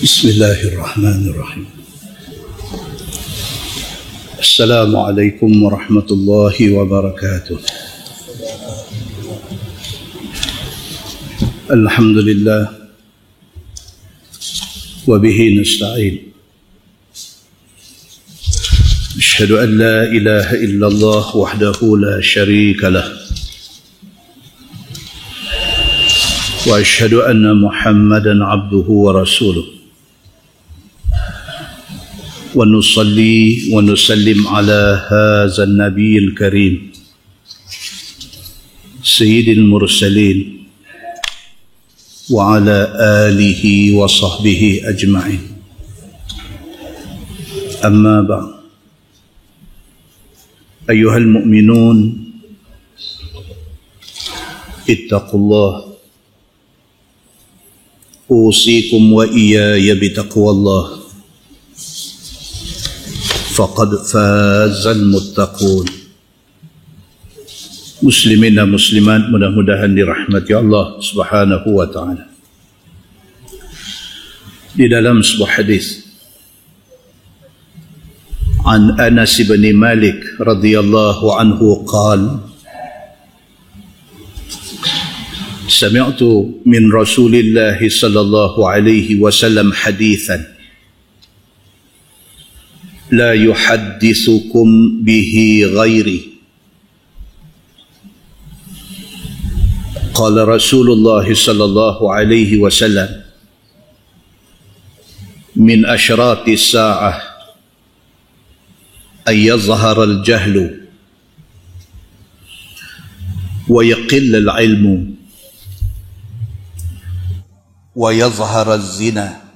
Bismillahirrahmanirrahim. Assalamualaikum warahmatullahi wabarakatuh. Alhamdulillah wa bihi nasta'in. Asyhadu an la ilaha illallah wahdahu la syarika lah. Wa asyhadu anna Muhammadan abduhu wa rasuluh. ونصلي ونسلم على هذا النبي الكريم سيد المرسلين وعلى آله وصحبه أجمعين. أما بعد، أيها المؤمنون اتقوا الله، أوصيكم وإياي بتقوى الله، faqad fazal muttaqun. Muslimin dan muslimat, mudah-mudahan dirahmati Allah Subhanahu wa taala. Di dalam sebuah hadis an Anas bin Malik radhiyallahu anhu qala sami'tu min Rasulillah sallallahu alaihi wasallam hadithan لا يحدثكم به غيري. قال رسول الله صلى الله عليه وسلم من أشراط الساعة أن يظهر الجهل ويقل العلم ويظهر الزنا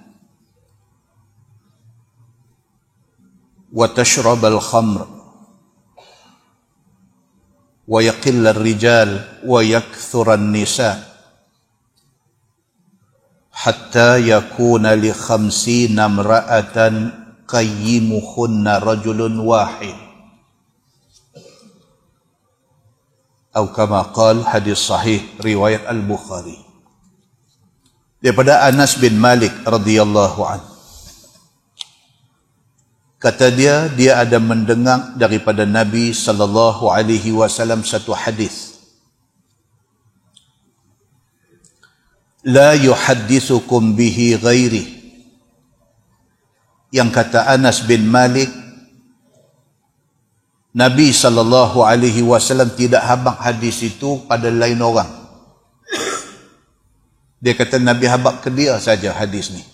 وتشرب الخمر ويقل الرجال ويكثر النساء حتى يكون ل50 امرأة قيمهن رجل واحد أو كما قال. Hadis sahih riwayat Al-Bukhari. Daripada Anas bin Malik radhiyallahu anhu, kata dia ada mendengar daripada Nabi sallallahu alaihi wasallam satu hadis. La yuhaddithukum bihi ghairi. Yang kata Anas bin Malik, Nabi sallallahu alaihi wasallam tidak habaq hadis itu pada lain orang. Dia kata Nabi habaq ke dia saja hadis ni.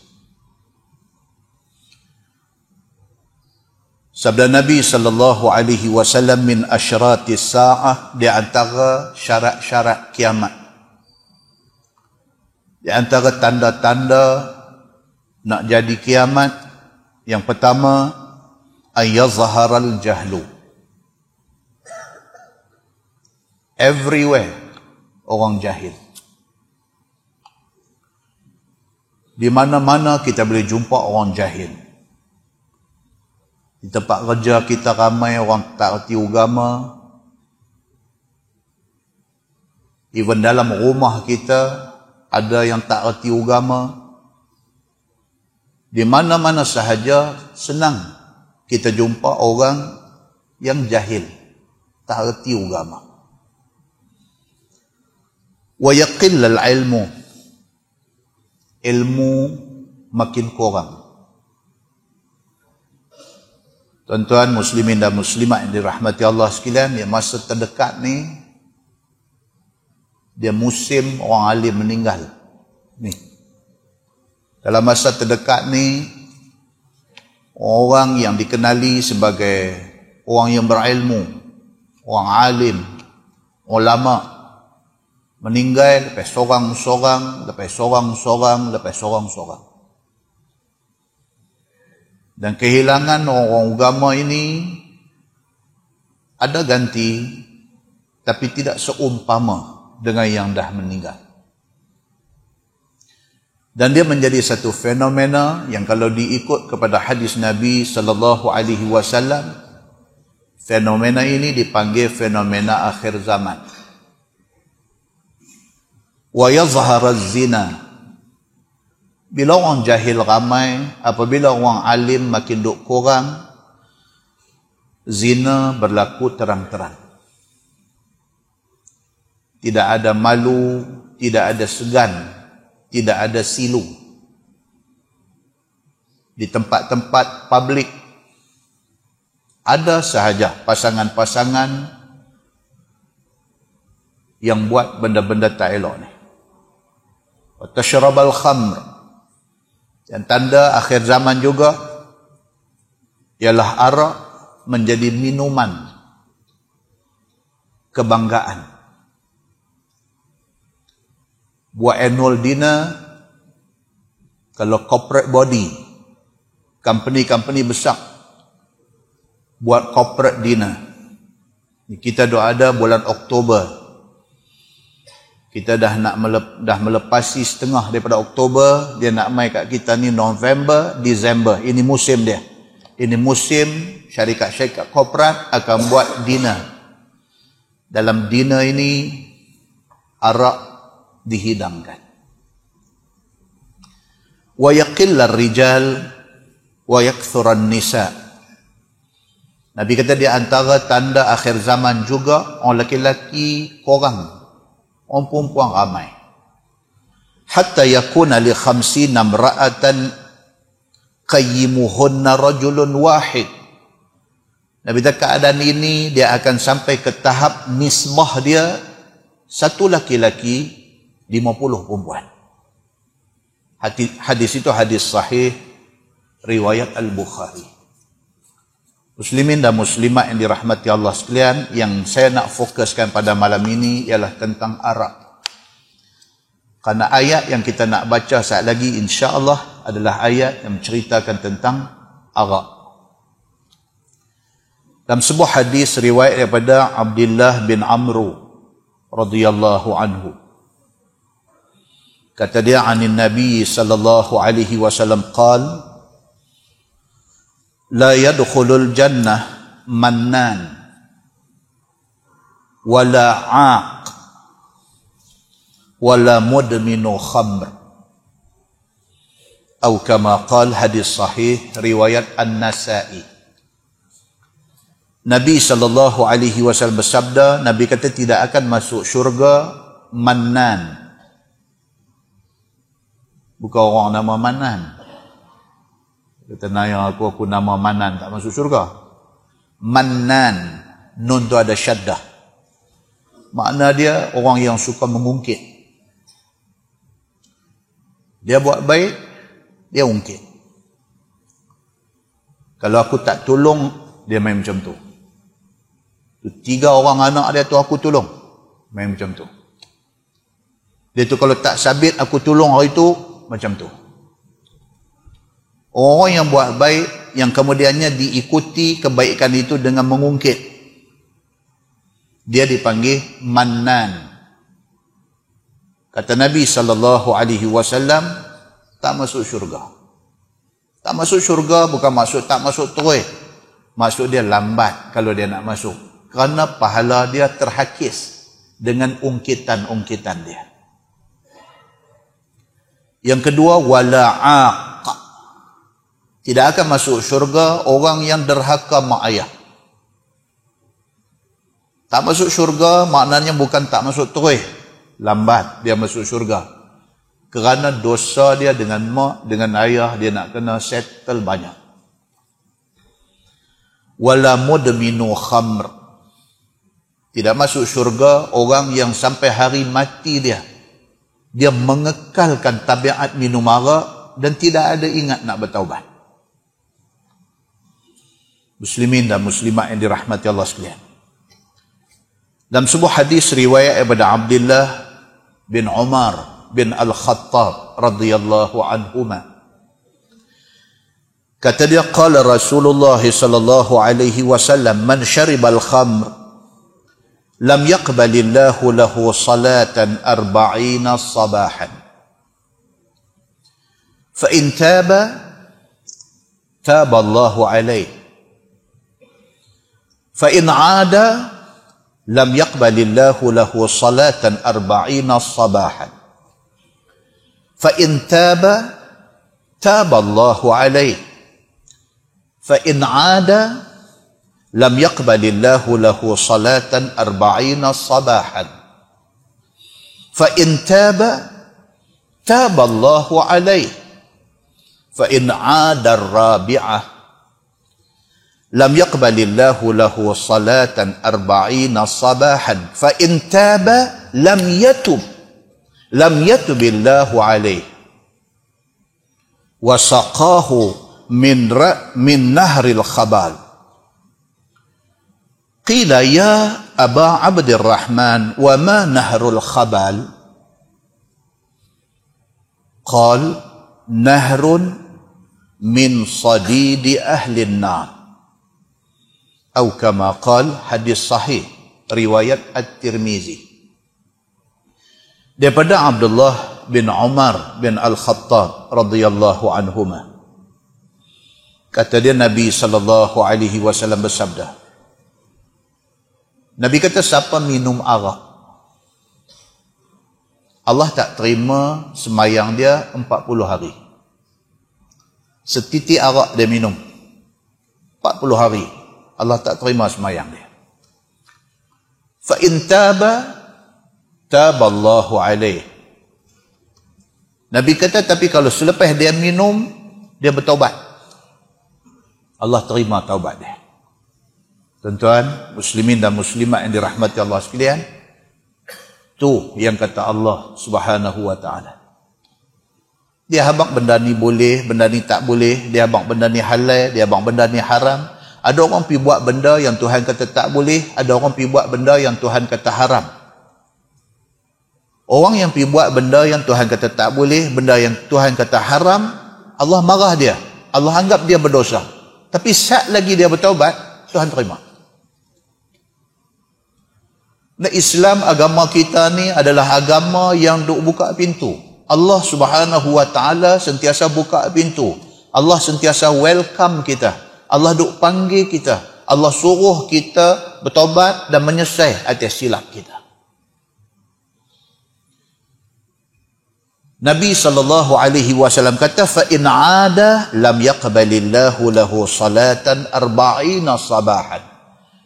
Sabda Nabi sallallahu alaihi wasallam min asyratis saah, di antara syarat-syarat kiamat, di antara tanda-tanda nak jadi kiamat, yang pertama ayazharal jahlu. Everywhere orang jahil. Di mana-mana kita boleh jumpa orang jahil. Di tempat kerja kita ramai orang tak erti agama. Even dalam rumah kita ada yang tak erti agama. Di mana-mana sahaja senang kita jumpa orang yang jahil, tak erti agama. Wa yaqillal ilmu. Ilmu makin kurang. Tuan-tuan muslimin dan muslimat yang dirahmati Allah sekalian, yang masa terdekat ni dia musim orang alim meninggal. Ni. Dalam masa terdekat ni orang yang dikenali sebagai orang yang berilmu, orang alim, ulama meninggal lepas seorang-seorang, lepas seorang-seorang, lepas seorang-seorang. Dan kehilangan orang agama ini ada ganti, tapi tidak seumpama dengan yang dah meninggal. Dan dia menjadi satu fenomena yang kalau diikut kepada hadis Nabi sallallahu alaihi wasallam, fenomena ini dipanggil fenomena akhir zaman. Wa yazhar az-zina, Bila orang jahil ramai, apabila orang alim makin duk kurang, zina berlaku terang-terang. Tidak ada malu, tidak ada segan, tidak ada silu. Di tempat-tempat publik ada sahaja pasangan-pasangan yang buat benda-benda tak elok ni. Wa tashrabal khamr. Dan tanda akhir zaman juga ialah arak menjadi minuman kebanggaan. Buat annual dinner, kalau corporate body, company besar buat corporate dinner. Kita ada bulan Oktober. Kita dah melepasi setengah daripada Oktober, dia nak mai kat kita ni November, Disember. Ini musim dia. Ini musim syarikat-syarikat korporat akan buat dinner. Dalam dinner ini arak dihidangkan. Wa yaqillar rijal wa yakthuran nisa. Nabi kata di antara tanda akhir zaman juga orang lelaki kurang, orang perempuan ramai. Hatta yakuna li 50 imra'atan qayyimuhunna rajulun wahid. Nabi kata keadaan ini dia akan sampai ke tahap nisbah dia satu laki-laki 50 perempuan. Hadis itu hadis sahih riwayat Al-Bukhari. Muslimin dan muslimat yang dirahmati Allah sekalian, yang saya nak fokuskan pada malam ini ialah tentang arak. Karena ayat yang kita nak baca saat lagi insya-Allah adalah ayat yang menceritakan tentang arak. Dalam sebuah hadis riwayat daripada Abdullah bin Amru radhiyallahu anhu, kata dia, anin Nabi sallallahu alaihi wasallam qala, la yadkhulul jannah mannan wala 'aq wala mudminu khamr, atau kama qala, hadis sahih riwayat An-Nasa'i. Nabi sallallahu alaihi wasallam bersabda, Nabi kata tidak akan masuk syurga mannan. Bukan orang nama Manan. Kata naya aku nama Manan, tak masuk syurga. Mannan, nun tu ada syaddah. Makna dia orang yang suka mengungkit. Dia buat baik, dia ungkit. Kalau aku tak tolong, dia main macam tu. 3 orang anak dia tu aku tolong, main macam tu. Dia tu kalau tak sabit aku tolong hari tu, macam tu. Orang yang buat baik, yang kemudiannya diikuti kebaikan itu dengan mengungkit, dia dipanggil mannan. Kata Nabi SAW, tak masuk syurga. Tak masuk syurga bukan maksud tak masuk terus. Maksud dia lambat kalau dia nak masuk. Kerana pahala dia terhakis dengan ungkitan-ungkitan dia. Yang kedua, wala'aq. Tidak akan masuk syurga orang yang derhaka mak ayah. Tak masuk syurga maknanya bukan tak masuk terus, lambat dia masuk syurga. Kerana dosa dia dengan mak, dengan ayah, dia nak kena settle banyak. Wala mudminu khamr. Tidak masuk syurga orang yang sampai hari mati dia mengekalkan tabiat minum arak dan tidak ada ingat nak bertaubat. Muslimin dan muslimat yang dirahmati Allah sekalian. Dalam sebuah hadis riwayat daripada Abdullah bin Umar bin Al-Khattab radhiyallahu anhuma, kata dia, qala Rasulullah sallallahu alaihi wasallam, man syaribal khamr lam yaqbalillahu lahu salatan 40 sabahan fa in taba Allahu alaihi fa in 'ada lam yaqbalillahu lahu salatan 40 sabahan fa in taba taballahu alaih. Fa in 'ada lam yaqbalillahu lahu salatan 40 sabahan. Fa in taba taballahu alaih. Fa in 'ada ar-rabi'ah lam yaqbalillahu lahu salatan 40 sabahan. Fa in taba lam yatubillahu alaih. Wa saqahu min nahril khabal. Qila ya Aba Abdurrahman wa ma nahrul khabal? Qal nahrun min sadidi ahli an-nar. Atau kama qal, hadis sahih riwayat At-Tirmizi. Daripada Abdullah bin Umar bin Al-Khattab radhiyallahu anhuma, kata dia, Nabi SAW bersabda, Nabi kata, siapa minum arak, Allah tak terima semayang dia 40 hari. Setitik arak dia minum 40 hari, Allah tak terima semayang dia. Fa in taba taballahu alaih. Nabi kata, tapi kalau selepas dia minum, dia bertaubat, Allah terima taubat dia. Tuan-tuan, muslimin dan muslimat yang dirahmati Allah sekalian, tu yang kata Allah Subhanahu wa ta'ala. Dia habaq benda ni boleh, benda ni tak boleh, dia habaq benda ni halal, dia habaq benda ni haram. Ada orang pergi buat benda yang Tuhan kata tak boleh, ada orang pergi buat benda yang Tuhan kata haram. Orang yang pergi buat benda yang Tuhan kata tak boleh, benda yang Tuhan kata haram, Allah marah dia, Allah anggap dia berdosa. Tapi saat lagi dia bertaubat, Tuhan terima. Nah, Islam, agama kita ni adalah agama yang duk buka pintu. Allah Subhanahu wa ta'ala sentiasa buka pintu. Allah sentiasa welcome kita. Allah duk panggil kita. Allah suruh kita bertaubat dan menyesal atas silap kita. Nabi SAW kata, fa in 'ada lam yaqbalillahu lahu salatan 40 sabahan.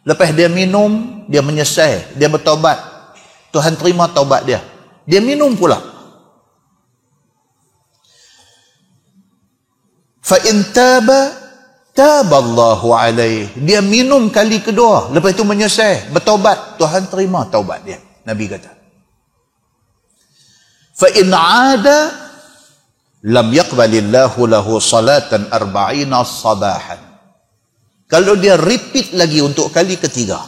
Lepas dia minum, dia menyesal, dia bertaubat, Tuhan terima taubat dia. Dia minum pula. Fa in taba taballahu alaih. Dia minum kali kedua, lepas itu menyesal, bertaubat, Tuhan terima taubat dia. Nabi kata, fa in 'ada lam yaqbalillahu lahu salatan 40 sabahan. Kalau dia repeat lagi untuk kali ketiga,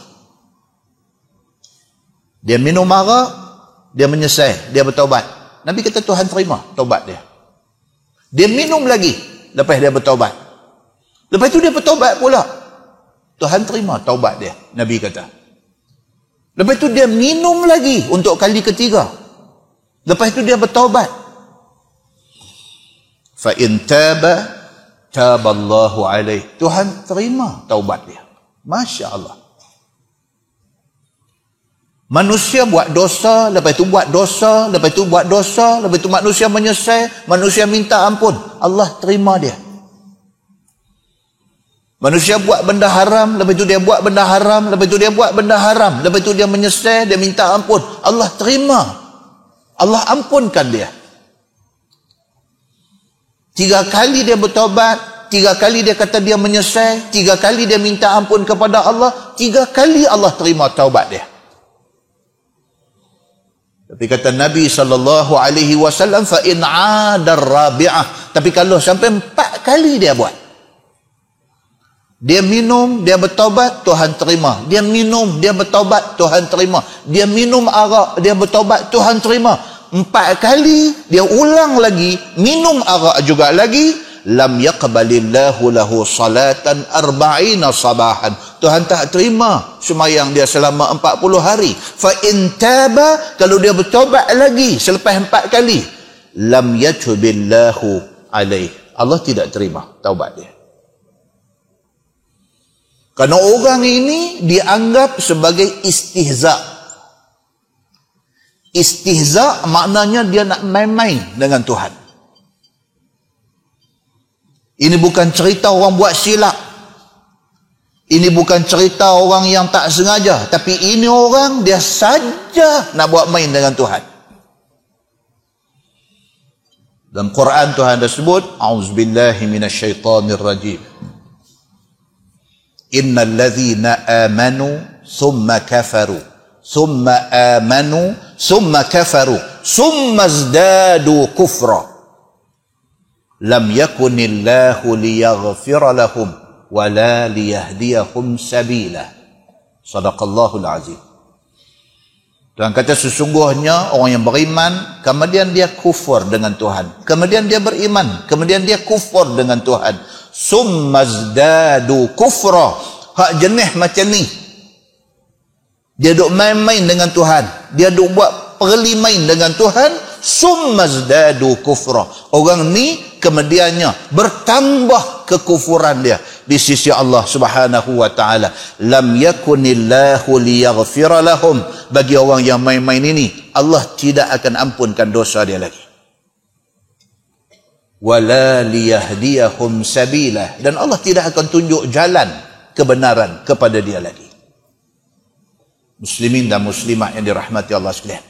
dia minum arak, dia menyesal, dia bertaubat, Nabi kata Tuhan terima taubat dia. Dia minum lagi, lepas dia bertaubat, lepas itu dia bertaubat pula, Tuhan terima taubat dia. Nabi kata, lepas itu dia minum lagi untuk kali ketiga, lepas itu dia bertaubat. Fa in taba taballahu alaih. Tuhan terima taubat dia. Masya Allah. Manusia buat dosa, lepas itu buat dosa, lepas itu buat dosa, lepas itu manusia menyesal, manusia minta ampun, Allah terima dia. Manusia buat benda haram, lepas itu dia buat benda haram, lepas itu dia buat benda haram, lepas itu dia menyesal, dia minta ampun, Allah terima, Allah ampunkan dia. 3 kali dia bertaubat, 3 kali dia kata dia menyesal, 3 kali dia minta ampun kepada Allah, 3 kali Allah terima taubat dia. Tapi kata Nabi SAW, fa in 'ada ar-rabi'ah. Tapi kalau sampai 4 kali dia buat, dia minum, dia bertaubat, Tuhan terima. Dia minum, dia bertaubat, Tuhan terima. Dia minum arak, dia bertaubat, Tuhan terima. 4 kali dia ulang lagi, minum arak juga lagi, lam yaqbalillahu lahu salatan 40 sabahan. Tuhan tak terima sembahyang dia selama 40 hari. Fa in taba, kalau dia bertaubat lagi selepas 4 kali, lam yatubillahu alaih. Allah tidak terima taubat dia. Kerana orang ini dianggap sebagai istihza. Istihza maknanya dia nak main-main dengan Tuhan. Ini bukan cerita orang buat silap. Ini bukan cerita orang yang tak sengaja. Tapi ini orang dia saja nak buat main dengan Tuhan. Dalam Quran Tuhan dah sebut, A'udzubillahi minasyaitanir rajim. Innal ladzina amanu thumma kafaru thumma amanu thumma kafaru thumma izdadu kufra lam yakunillahu liyaghfira lahum wala liyahdiyahum sabila. Sadaqallahul azim. Tuhan kata sesungguhnya orang yang beriman, kemudian dia kufur dengan Tuhan, kemudian dia beriman, kemudian dia kufur dengan Tuhan, summazdadu kufra. Hak jenis macam ni, dia duk main-main dengan Tuhan, dia duk buat perli main dengan Tuhan, summazdadu kufra. Orang ni kemudiannya bertambah kekufuran dia di sisi Allah Subhanahu wa taala. Lam yakunillahu liyaghfira lahum. Bagi orang yang main-main ini, Allah tidak akan ampunkan dosa dia lagi. Wala liyahdiyahum sabila. Dan Allah tidak akan tunjuk jalan kebenaran kepada dia lagi. Muslimin dan muslimat yang dirahmati Allah sekalian.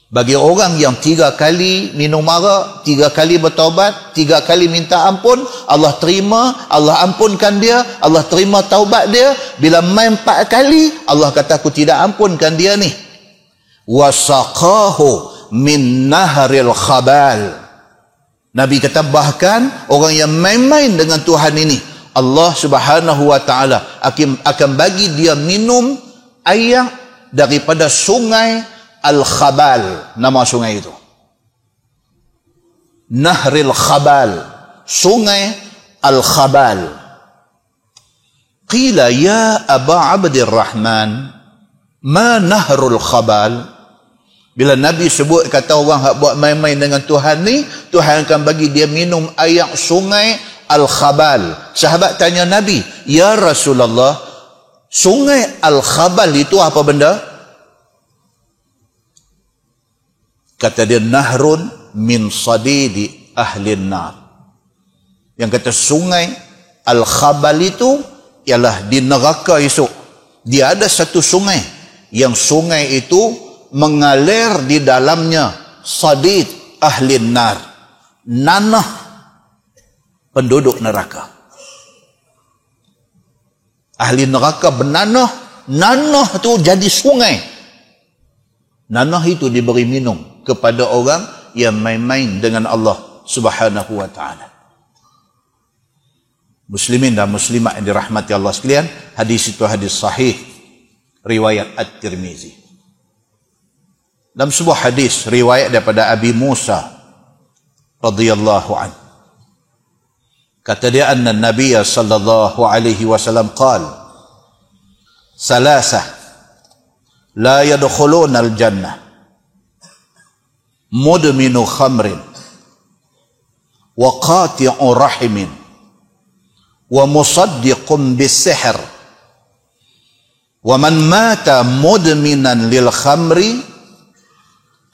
Bagi orang yang 3 kali minum arak, 3 kali bertaubat, 3 kali minta ampun, Allah terima, Allah ampunkan dia, Allah terima taubat dia. Bila main 4 kali, Allah kata aku tidak ampunkan dia ni. Wasaqahu min nahril khabal. Nabi kata bahkan orang yang main-main dengan Tuhan ini, Allah Subhanahu wa taala akan bagi dia minum air daripada sungai Al-Khabal. Nama sungai itu Nahril Khabal, sungai Al-Khabal. Qila ya Aba Abdirrahman, ma Nahrul Khabal. Bila Nabi sebut kata orang hak buat main-main dengan Tuhan ni, Tuhan akan bagi dia minum air sungai Al-Khabal. Sahabat tanya Nabi, ya Rasulullah, sungai Al-Khabal itu apa benda? Kata dia, nahrun min sadidi ahlin nar. Yang kata sungai Al-Khabal itu ialah di neraka esok. Dia ada satu sungai, yang sungai itu mengalir di dalamnya sadid ahlin nar, nanah penduduk neraka. Ahli neraka bernanah, nanah tu jadi sungai. Nanah itu diberi minum kepada orang yang main-main dengan Allah Subhanahu wa taala. Muslimin dan muslimat yang dirahmati Allah sekalian, hadis itu hadis sahih riwayat At-Tirmizi. Dalam sebuah hadis riwayat daripada Abi Musa radhiyallahu anhu, kata dia, anna Nabi sallallahu alaihi wasallam qala, salasah la yadkhuluna al-jannah mudminu khamrin wa qati'u rahimin wa musaddiqun bis-sihr wa man mata mudminan lil khamri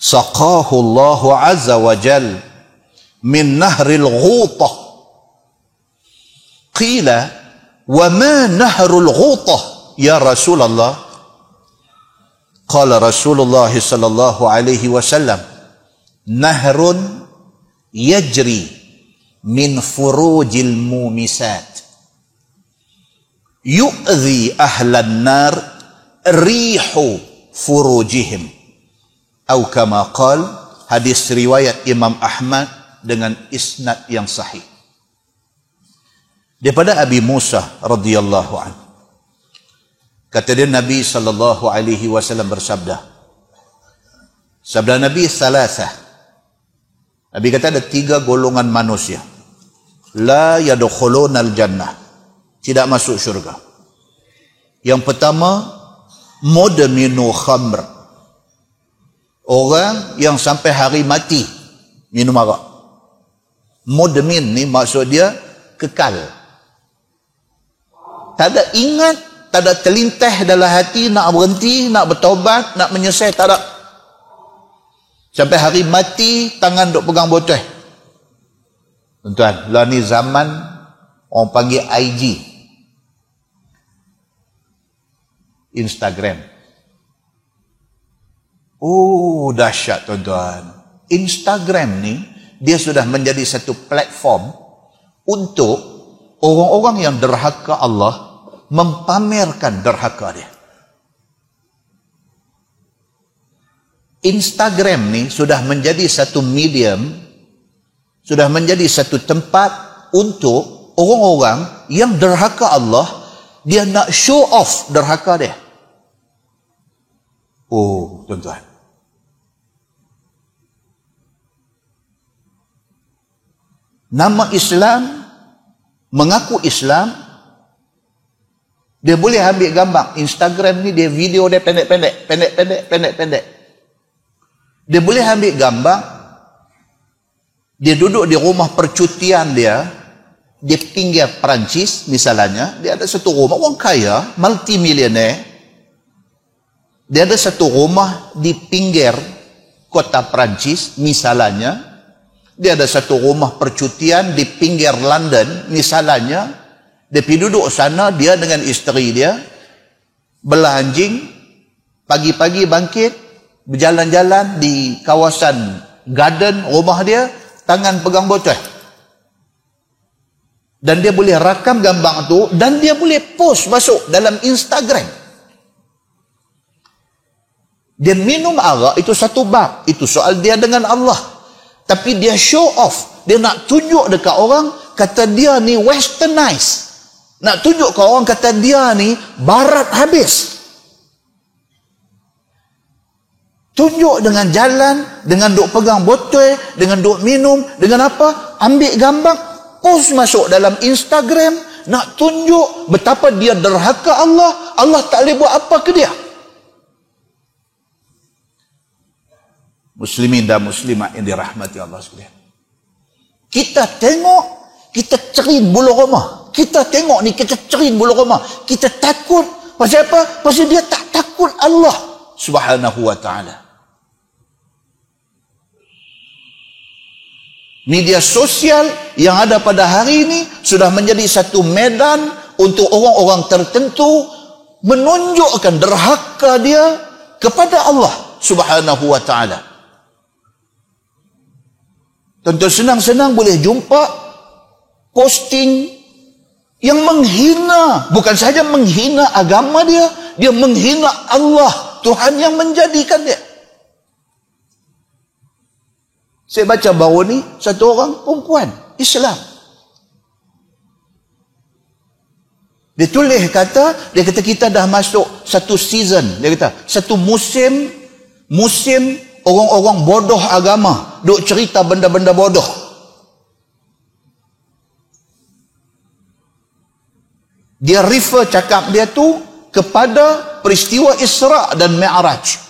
saqahu Allahu azza wa jal min nahril ghutah. Qila wa ma nahrul ghutah ya Rasulullah? Qala Rasulullah sallallahu alaihi wasallam, nahrun yajri min furujil mumisat yu'dhi ahlan nar rihu furujihim, atau kama qal. Hadis riwayat Imam Ahmad dengan isnad yang sahih daripada Abi Musa radhiyallahu anhu. Kata dia, Nabi sallallahu alaihi wasallam bersabda, sabda Nabi salasah, Nabi kata ada 3 golongan manusia, la yadkhulunal jannah, tidak masuk syurga. Yang pertama, mudminu khamr, orang yang sampai hari mati minum arak. Mudmin ni maksud dia kekal, tak ada ingat, tak ada terlintas dalam hati nak berhenti, nak bertaubat, nak menyesal, tak ada. Sampai hari mati tangan duk pegang botol. Tuan-tuan, lah ni zaman orang panggil IG, Instagram. Oh, dahsyat tuan-tuan. Instagram ni, dia sudah menjadi satu platform untuk orang-orang yang derhaka Allah mempamerkan derhaka dia. Instagram ni sudah menjadi satu medium, sudah menjadi satu tempat untuk orang-orang yang derhaka Allah, dia nak show off derhaka dia. Oh, tuan-tuan. Nama Islam, mengaku Islam, dia boleh ambil gambar. Instagram ni dia video dia pendek-pendek. Dia boleh ambil gambar, dia duduk di rumah percutian dia, di pinggir Perancis misalnya, dia ada satu rumah, orang kaya, multimillionaire, dia ada satu rumah di pinggir kota Perancis misalnya, dia ada satu rumah percutian di pinggir London misalnya, dia pergi duduk sana, dia dengan isteri dia, belah anjing, pagi-pagi bangkit, berjalan-jalan di kawasan garden rumah dia, tangan pegang botol. Dan dia boleh rakam gambar tu, dan dia boleh post masuk dalam Instagram. Dia minum arak, itu satu bab, itu soal dia dengan Allah. Tapi dia show off, dia nak tunjuk dekat orang, kata dia ni westernized. Nak tunjuk ke orang, kata dia ni barat habis. Tunjuk dengan jalan, dengan duk pegang botol, dengan duk minum, dengan apa, ambil gambar, post masuk dalam Instagram, nak tunjuk betapa dia derhaka Allah, Allah tak boleh buat apa ke dia. Muslimin dan muslimat yang dirahmati Allah sekalian. Kita tengok, kita cerin bulu roma. Kita tengok ni, kita cerin bulu roma. Kita takut. Pasal apa? Pasal dia tak takut Allah Subhanahu wa ta'ala. Media sosial yang ada pada hari ini sudah menjadi satu medan untuk orang-orang tertentu menunjukkan derhaka dia kepada Allah Subhanahu wa ta'ala. Tentu senang-senang boleh jumpa posting yang menghina, bukan sahaja menghina agama dia, dia menghina Allah, Tuhan yang menjadikan dia. Saya baca baru ni, satu orang perempuan Islam, dia tulis kata, dia kata kita dah masuk satu season, dia kata satu musim orang-orang bodoh agama duk cerita benda-benda bodoh. Dia refer cakap dia tu kepada peristiwa Isra dan Mi'raj.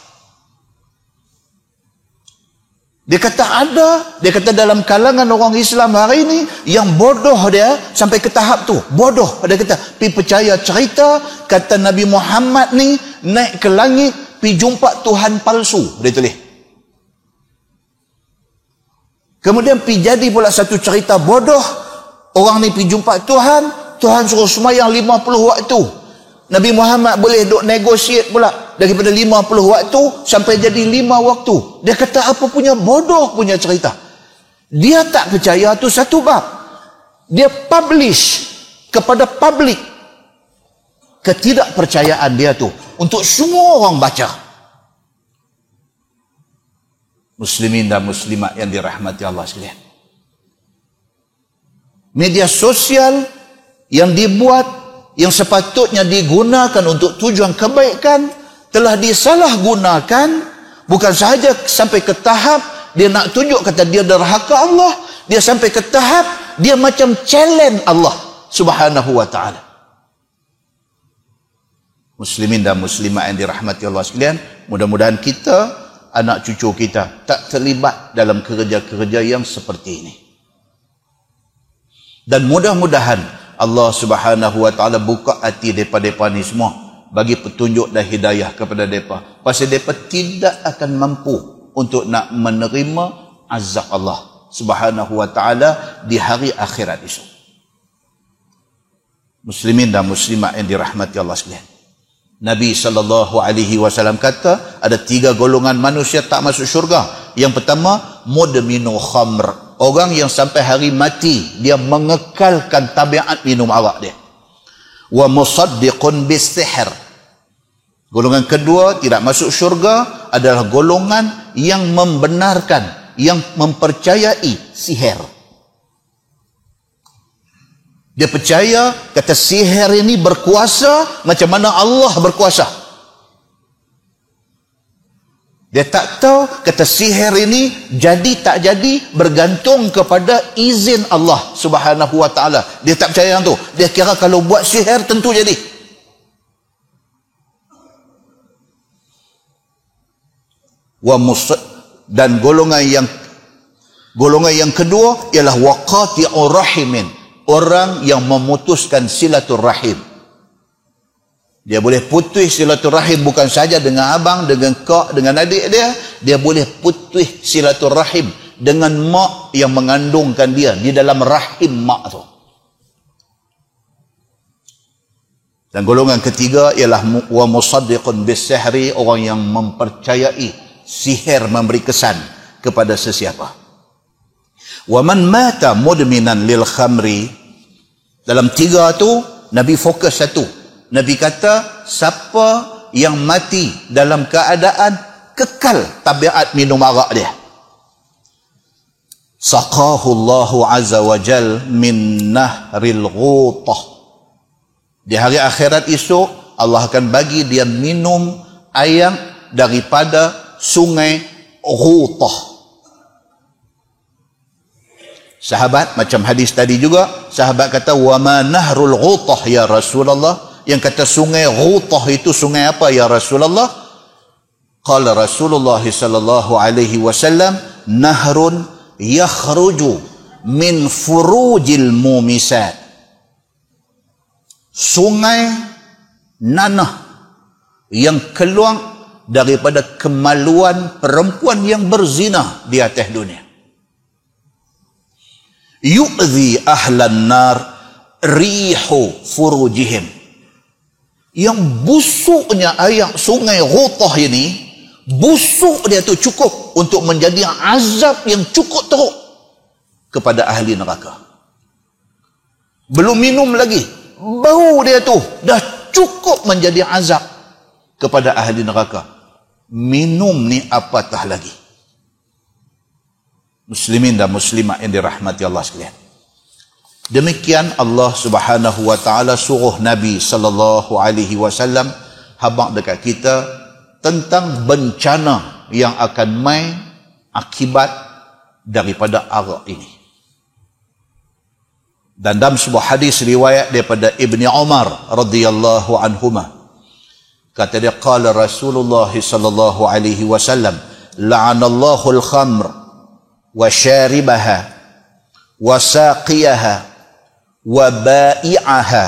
Dia kata dalam kalangan orang Islam hari ini yang bodoh dia sampai ke tahap tu. Bodoh. Dia kata, pergi percaya cerita kata Nabi Muhammad ni naik ke langit, pergi jumpa Tuhan palsu. Dia tulis. Kemudian pergi jadi pula satu cerita bodoh. Orang ni pergi jumpa Tuhan, Tuhan suruh semayang 50 waktu. Nabi Muhammad boleh duk negotiate pula daripada 50 waktu sampai jadi 5 waktu. Dia kata apa punya bodoh punya cerita. Dia tak percaya tu satu bab. Dia publish kepada publik ketidakpercayaan dia tu untuk semua orang baca. Muslimin dan muslimat yang dirahmati Allah sekalian. Media sosial yang dibuat, yang sepatutnya digunakan untuk tujuan kebaikan, telah disalahgunakan, bukan sahaja sampai ke tahap dia nak tunjuk kata dia derhaka Allah, dia sampai ke tahap dia macam challenge Allah Subhanahu wa ta'ala. Muslimin dan muslimat yang dirahmati Allah sekalian, mudah-mudahan kita, anak cucu kita tak terlibat dalam kerja-kerja yang seperti ini. Dan mudah-mudahan Allah Subhanahu wa ta'ala buka hati mereka ni semua, bagi petunjuk dan hidayah kepada mereka. Pasal mereka tidak akan mampu untuk nak menerima azab Allah Subhanahu wa ta'ala di hari akhirat esok. Muslimin dan muslimat yang dirahmati Allah sekalian. Nabi SAW kata ada 3 golongan manusia tak masuk syurga. Yang pertama, mudminu khamr. Orang yang sampai hari mati dia mengekalkan tabiat minum arak dia. Wa musaddiqun bis-sihr. Golongan kedua tidak masuk syurga adalah golongan yang membenarkan, yang mempercayai sihir. Dia percaya kata sihir ini berkuasa macam mana Allah berkuasa. Dia tak tahu kata sihir ini jadi tak jadi bergantung kepada izin Allah Subhanahu wa ta'ala. Dia tak percaya yang tu. Dia kira kalau buat sihir tentu jadi. Dan golongan yang kedua ialah waqati'ur rahimin, orang yang memutuskan silaturahim. Dia boleh putus silaturahim bukan saja dengan abang, dengan kak, dengan adik dia boleh putus silaturahim dengan mak yang mengandungkan dia di dalam rahim mak tu. Dan golongan ketiga ialah wa musaddiqun bis-sihri, orang yang mempercayai sihir memberi kesan kepada sesiapa. Wa man mata mudminan lil khamri, dalam 3 tu Nabi fokus satu. Nabi kata siapa yang mati dalam keadaan kekal tabiat minum arak dia, saqahu Allahu azza wa jal min nahril ghutah. Di hari akhirat esok Allah akan bagi dia minum air daripada sungai Ghutah. Sahabat, macam hadis tadi juga, sahabat kata wa ma nahrul Ghutah ya Rasulullah. Yang kata sungai Ghutah itu sungai apa ya Rasulullah? Qala Rasulullah sallallahu alaihi wasallam nahrun yakhruju min furujil mumisat. Sungai nanah yang keluar daripada kemaluan perempuan yang berzina di atas dunia. Yu'zi ahlan nar rihu furujihim. Yang busuknya air sungai Ghutah ini, busuk dia tu cukup untuk menjadi azab yang cukup teruk kepada ahli neraka. Belum minum lagi, bau dia tu dah cukup menjadi azab kepada ahli neraka. Minum ni apatah lagi. Muslimin dan muslimat yang dirahmati Allah sekalian. Demikian Allah Subhanahu wa ta'ala suruh Nabi sallallahu alaihi wasallam habaq dekat kita tentang bencana yang akan mai akibat daripada arak ini. Dan dalam sebuah hadis riwayat daripada Ibni Umar radhiyallahu anhuma, kata dia, qala Rasulullah sallallahu alaihi wasallam la'anallahu al-khamr wa syaribaha wa saqiyaha wa ba'i'aha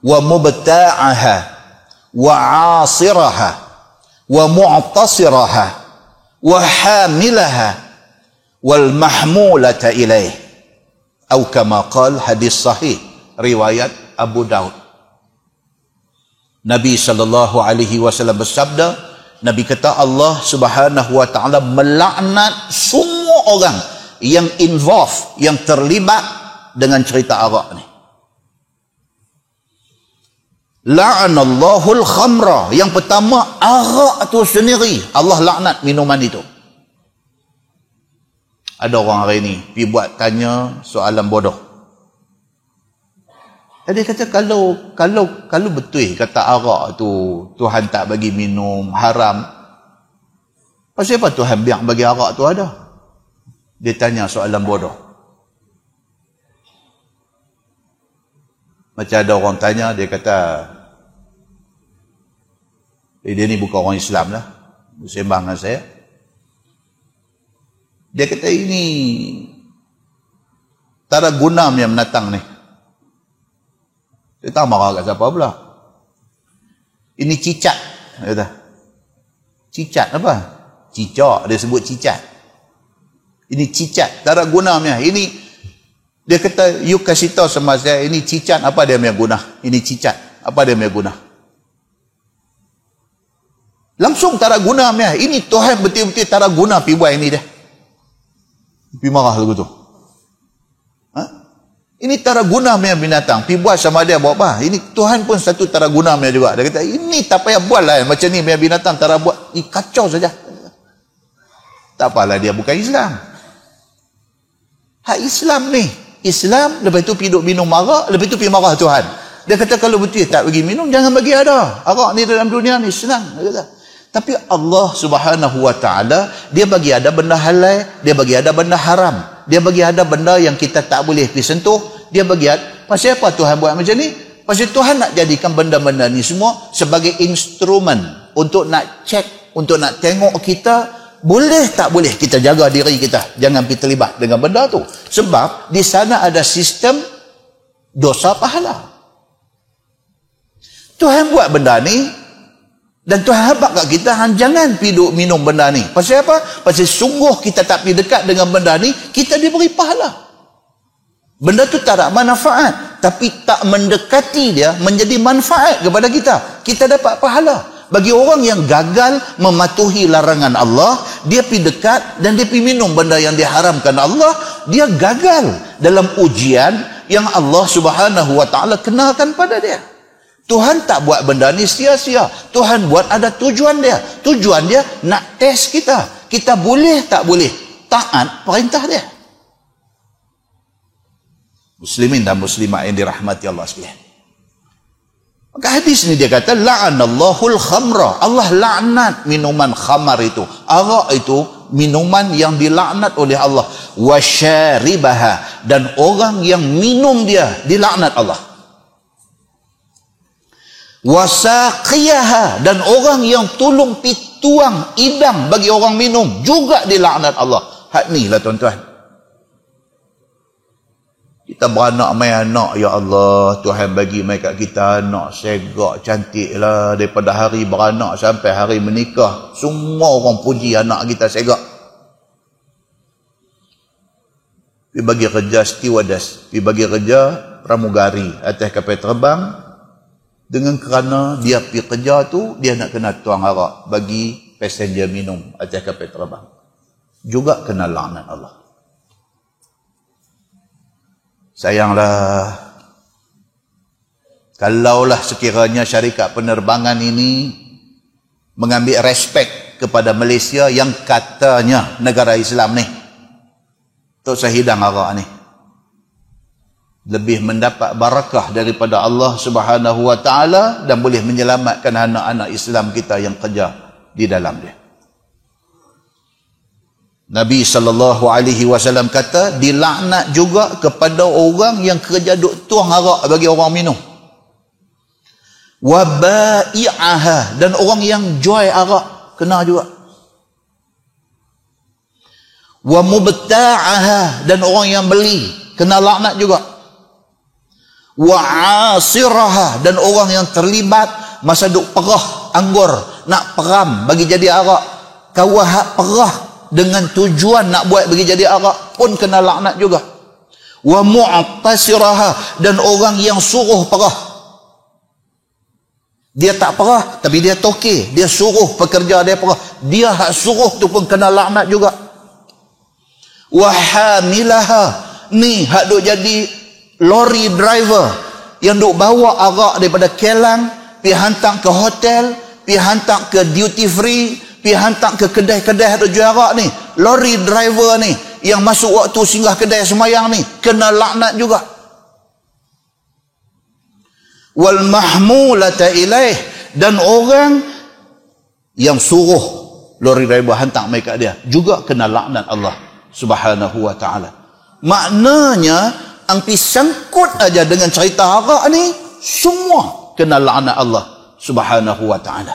wa mubta'aha wa 'asiraha wa mu'tasiraha wa hamilaha wal mahmulata ilaih, atau kama qala, hadis sahih riwayat Abu Daud. Nabi sallallahu alaihi wasallam bersabda, Nabi kata Allah Subhanahu wa ta'ala melaknat semua orang yang involve, yang terlibat dengan cerita arak ni. La'anallahu al-khamra, yang pertama arak tu sendiri Allah laknat minuman itu. Ada orang hari ni pergi buat tanya soalan bodoh. Dia kata kalau betul kata arak tu Tuhan tak bagi minum, haram, pasal apa Tuhan biar bagi arak tu ada? Dia tanya soalan bodoh. Macam ada orang tanya, dia kata dia ni bukan orang Islam lah, bersembang dengan saya. Dia kata ini tara gunam yang menatang ni. Dia tak marah kat siapa pula. Ini cicat. Dia kata cicat apa? Cicak, dia sebut cicat. Ini cicat, tak ada gunanya. Ini dia kata, you kasih tahu sama saya, ini cicat, apa dia punya guna? Ini cicat, apa dia punya guna? Langsung tak ada guna punya. Ini Tuhan betul-betul tak ada guna pergi buat ini dia. Pergi marah lagu tu. Ha? Ini tak ada guna punya binatang. Pergi buat sama dia buat apa? Ini Tuhan pun satu tak ada guna punya juga. Dia kata, ini tak payah buat lah. Macam ni punya binatang tak ada buat. Ini kacau saja. Tak apalah, dia bukan Islam. Hak Islam ni. Islam, lepas tu pergi duduk minum arak, lepas tu pergi marah Tuhan. Dia kata kalau betul tak bagi minum, jangan bagi ada. Arak ni dalam dunia ni senang. Dia kata. Tapi Allah Subhanahu Wa Taala, dia bagi ada benda halal, dia bagi ada benda haram. Dia bagi ada benda yang kita tak boleh pergi sentuh. Dia bagi ada. Pasal apa Tuhan buat macam ni? Pasal Tuhan nak jadikan benda-benda ni semua sebagai instrumen untuk nak cek, untuk nak tengok kita boleh tak boleh kita jaga diri kita, jangan pergi terlibat dengan benda tu. Sebab di sana ada sistem dosa pahala. Tuhan buat benda ni dan Tuhan habaq kat kita, jangan pergi duk minum benda ni. Pasal apa? Pasal sungguh kita tak pergi dekat dengan benda ni, kita diberi pahala. Benda tu tak ada manfaat, tapi tak mendekati dia menjadi manfaat kepada kita. Kita dapat pahala. Bagi orang yang gagal mematuhi larangan Allah, dia pergi dekat dan dia pergi minum benda yang diharamkan Allah, dia gagal dalam ujian yang Allah Subhanahu Wa Taala kenakan pada dia. Tuhan tak buat benda ni sia-sia. Tuhan buat ada tujuan dia. Tujuan dia nak test kita. Kita boleh tak boleh taat perintah dia. Muslimin dan muslimat yang dirahmati Allah sekalian. Maka hadis ni dia kata, la'anallahul khamra. Allah laknat minuman khamar itu. Arak itu minuman yang dilaknat oleh Allah. Wasyaribaha. Dan orang yang minum dia dilaknat Allah. Wasaqiyaha. Dan orang yang tolong pituang idang bagi orang minum juga dilaknat Allah. Hak ni lah tuan-tuan. Kita beranak main anak, ya Allah, Tuhan bagi mai kat kita anak segak cantik lah. Daripada hari beranak sampai hari menikah, semua orang puji anak kita segak. Pergi bagi kerja stewardess, pergi bagi kerja pramugari atas kapal terbang, dengan kerana dia pergi kerja tu, dia nak kena tuang arak bagi passenger minum atas kapal terbang. Juga kena laknat Allah. Sayanglah, kalaulah sekiranya syarikat penerbangan ini mengambil respek kepada Malaysia yang katanya negara Islam ni, untuk sahidang arak ni, lebih mendapat barakah daripada Allah Subhanahu Wa Taala dan boleh menyelamatkan anak-anak Islam kita yang kerja di dalam dia. Nabi SAW kata, dilaknat juga kepada orang yang kerja duk tuang arak bagi orang minum. Wa ba'i'aha, dan orang yang jual arak kena juga. Wa mubta'aha, dan orang yang beli kena laknat juga. Wa 'asiraha, dan orang yang terlibat masa duk perah anggur, nak peram bagi jadi arak, kawah hak perah dengan tujuan nak buat bagi jadi arak pun kena laknat juga. Wa mu'tasiraha, dan orang yang suruh perah, dia tak perah tapi dia tokeh, dia suruh pekerja dia perah, dia hak suruh tu pun kena laknat juga. Wa hamilaha, ni hak duk jadi lori driver yang duk bawa arak daripada Kelang pergi hantar ke hotel, pergi hantar ke duty free, pergi hantar ke kedai-kedai ada jual arak ni. Lori driver ni yang masuk waktu singgah kedai semayang ni kena laknat juga. Wal mahmulata ilaih, dan orang yang suruh lori driver hantar mai kat dia juga kena laknat Allah Subhanahu Wa Taala. Maknanya ang pisangkut aja dengan cerita arak ni semua kena laknat Allah Subhanahu Wa Taala.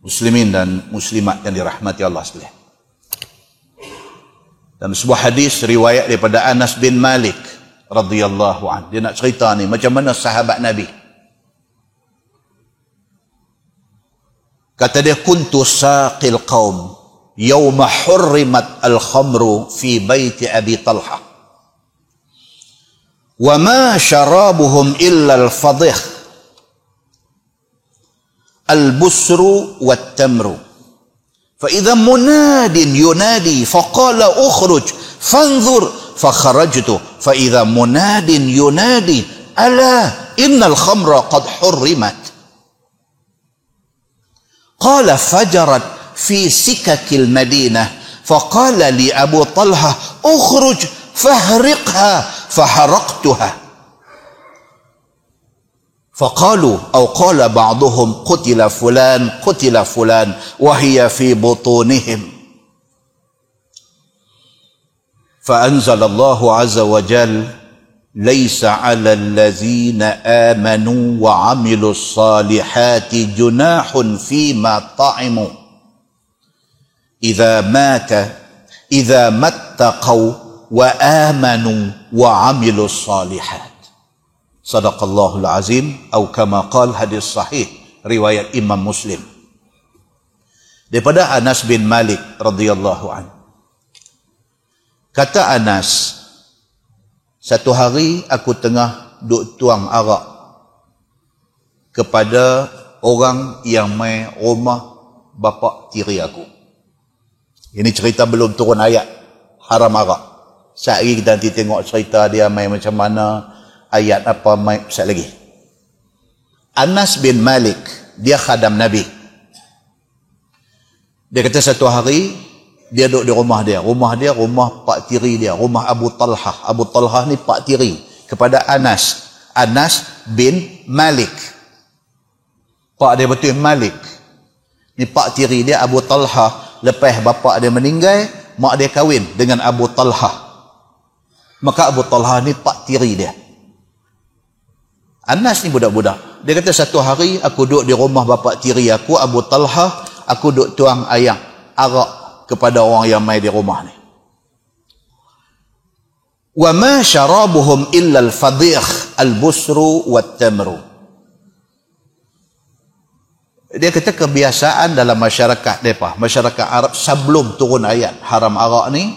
Muslimin dan muslimat yang dirahmati Allah sekalian. Dan sebuah hadis riwayat daripada Anas bin Malik radhiyallahu anhu, dia nak cerita ni macam mana sahabat Nabi. Kata dia, kuntu saqil qaum, yauma hurrimat al-khamru fi baiti Abi Talha wa ma syarabuhum illa al-fadih al-busru wat-tamru fa idza munadin yunadi faqala ukhruj fanzur fakharajtu fa idza munadin yunadi ala innal khamra qad hurrimat qala fajarat في سكك المدينة فقال لي أبو طلحة اخرج فاهرقها فحرقتها فقالوا أو قال بعضهم قتل فلان وهي في بطونهم فأنزل الله عز وجل ليس على الذين آمنوا وعملوا الصالحات جناح فيما طعموا إذا ما اتقوا وآمنوا وعملوا الصالحات صدق الله العظيم أو كما قال hadis sahih riwayat Imam Muslim daripada Anas bin Malik radhiyallahu anhu. Kata Anas, satu hari aku tengah duk tuang arak kepada orang yang mai rumah bapa tiri aku. Ini cerita belum turun ayat haram arak. Sekejap lagi kita nanti tengok cerita dia main macam mana, ayat apa main sekejap lagi. Anas bin Malik, dia khadam Nabi. Dia kata satu hari dia duduk di rumah dia. Rumah pak tiri dia, rumah Abu Talha. Abu Talha ni pak tiri kepada Anas. Anas bin Malik. Pak dia betul Malik. Ni pak tiri dia Abu Talha. Lepas bapa dia meninggal, mak dia kahwin dengan Abu Talha. Maka Abu Talha ni pak tiri dia. Anas ni budak-budak. Dia kata satu hari aku duduk di rumah bapa tiri aku, Abu Talha, aku duduk tuang arak kepada orang yang mai di rumah ni. Wa ma syarabuhum illa al-fadih al-busru wat-tamru. Dia kata kebiasaan dalam masyarakat mereka, masyarakat Arab sebelum turun ayat haram arak ni,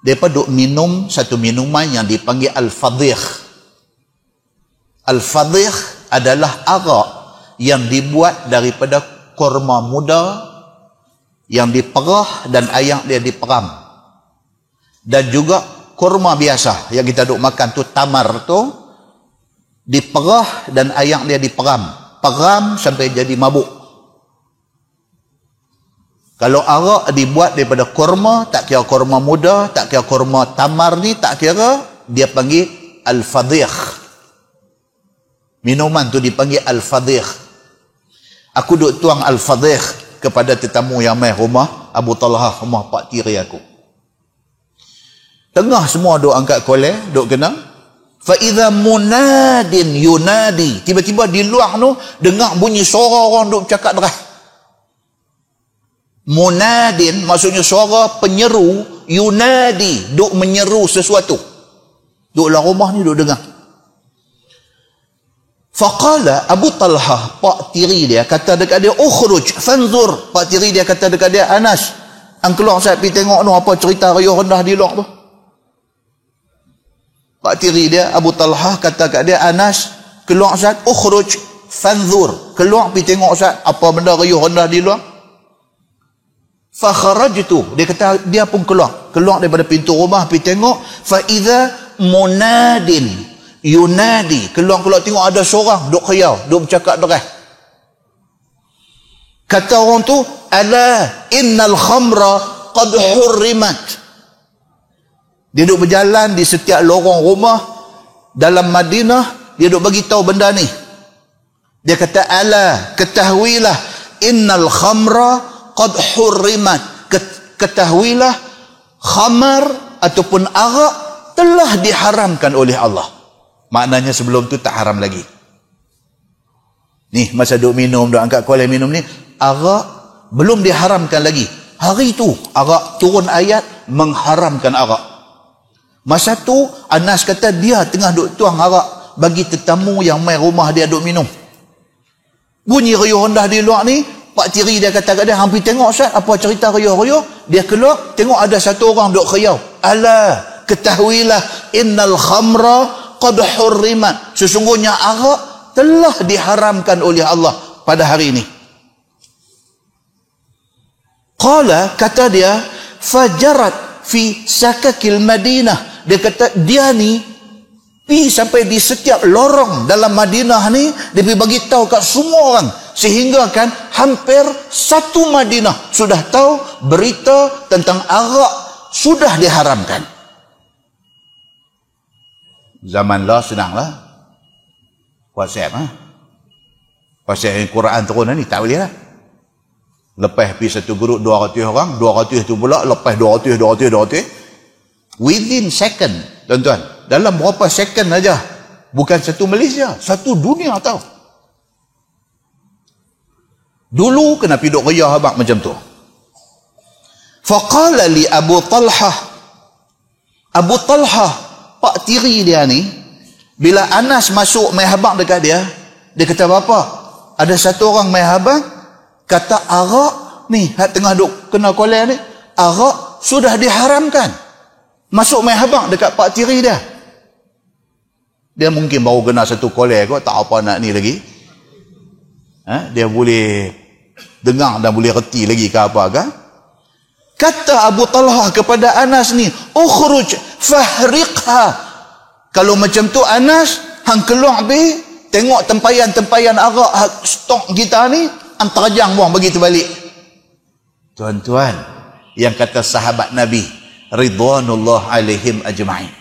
mereka duk minum satu minuman yang dipanggil al-fadih. Al-fadih adalah arak yang dibuat daripada kurma muda yang diperah dan ayak dia diperam. Dan juga kurma biasa yang kita duk makan tu, tamar tu, diperah dan ayak dia diperam. Peram sampai jadi mabuk. Kalau arak dibuat daripada kurma, tak kira kurma muda, tak kira kurma tamar ni, tak kira, dia panggil al-fadih. Minuman tu dipanggil al-fadih. Aku duk tuang al-fadih kepada tetamu yang mai rumah Abu Talha, rumah pak tiri aku. Tengah semua duk angkat koleh, duk kena. Fa'idha munadin yunadi. Tiba-tiba di luar tu dengar bunyi suara orang duk cakap deras. Munadin maksudnya suara penyeru. Yunadi duk menyeru sesuatu. Duk dalam rumah ni duk dengar. Faqala Abu Talha, pak tiri dia, kata dekat dia, ukhruj fanzur. Pak tiri dia kata dekat dia, Anas, ang keluar saya pergi tengok tu apa cerita riuh rendah di luar tu. Pak tiri dia Abu Talha kata kat dia, Anas, keluar Ustaz, ukhruj fanzur, keluar pergi tengok Ustaz apa benda riuh rendah di luar. Fa kharajtu, dia kata dia pun keluar daripada pintu rumah pergi tengok. Fa idza munadin yunadi, keluar tengok ada seorang duk khayau, duk bercakap deras. Kata orang tu, ala innal khamra qad hurrimat. Dia duduk berjalan di setiap lorong rumah dalam Madinah, dia duduk bagi tahu benda ni. Dia kata, ala, ketahuilah, innal khamra qad hurrimat. Ketahuilah, khamar ataupun arak telah diharamkan oleh Allah. Maknanya sebelum tu tak haram lagi. Ni masa duk minum, duk angkat koleh minum ni, arak belum diharamkan lagi. Hari tu arak turun ayat mengharamkan arak. Masa tu Anas kata dia tengah duk tuang arak bagi tetamu yang mai rumah dia duk minum. Bunyi riuh rendah di luar ni, Pak tiri dia kata kat dia, hampir tengok Ustaz, apa cerita riuh-riuh? Dia keluar, tengok ada satu orang duk riau. Alah, ketahuilah, innal khamra qad hurrimat. Sesungguhnya arak telah diharamkan oleh Allah pada hari ini. Qala, kata dia, fajarat fi sakakil Madinah. Dia kata dia ni pergi sampai di setiap lorong dalam Madinah ni, dia pergi bagi tahu kat semua orang, sehingga kan hampir satu Madinah sudah tahu berita tentang arak sudah diharamkan. Zaman lah senanglah WhatsApp WhatsApp Quran turun ni tak boleh lah. Lepas pergi satu grup 200 orang, 200 tu pula lepas 200 within second, tuan-tuan, dalam berapa second aja, bukan satu Malaysia, satu dunia tahu. Dulu kena pergi duk riah abang macam tu. Faqala li Abu Talhah, Abu Talhah pak tiri dia ni, bila Anas masuk mai habang dekat dia, dia kata, bapa, ada satu orang mai habang kata arak ni hak tengah duk kena kolej ni, arak sudah diharamkan. Masuk mai habang dekat pak tiri dia. Dia mungkin baru kena satu kolej kot, tak apa nak ni lagi. Dia boleh dengar dan boleh reti lagi ke apa kan? Kata Abu Talhah kepada Anas ni, ukhruj fahriqha. Kalau macam tu Anas, hang keluar be, tengok tempayan-tempayan arak stok kita ni, hang terjang buang bagi terbalik. Tuan-tuan, yang kata sahabat Nabi ridwanullah alaihim ajma'in,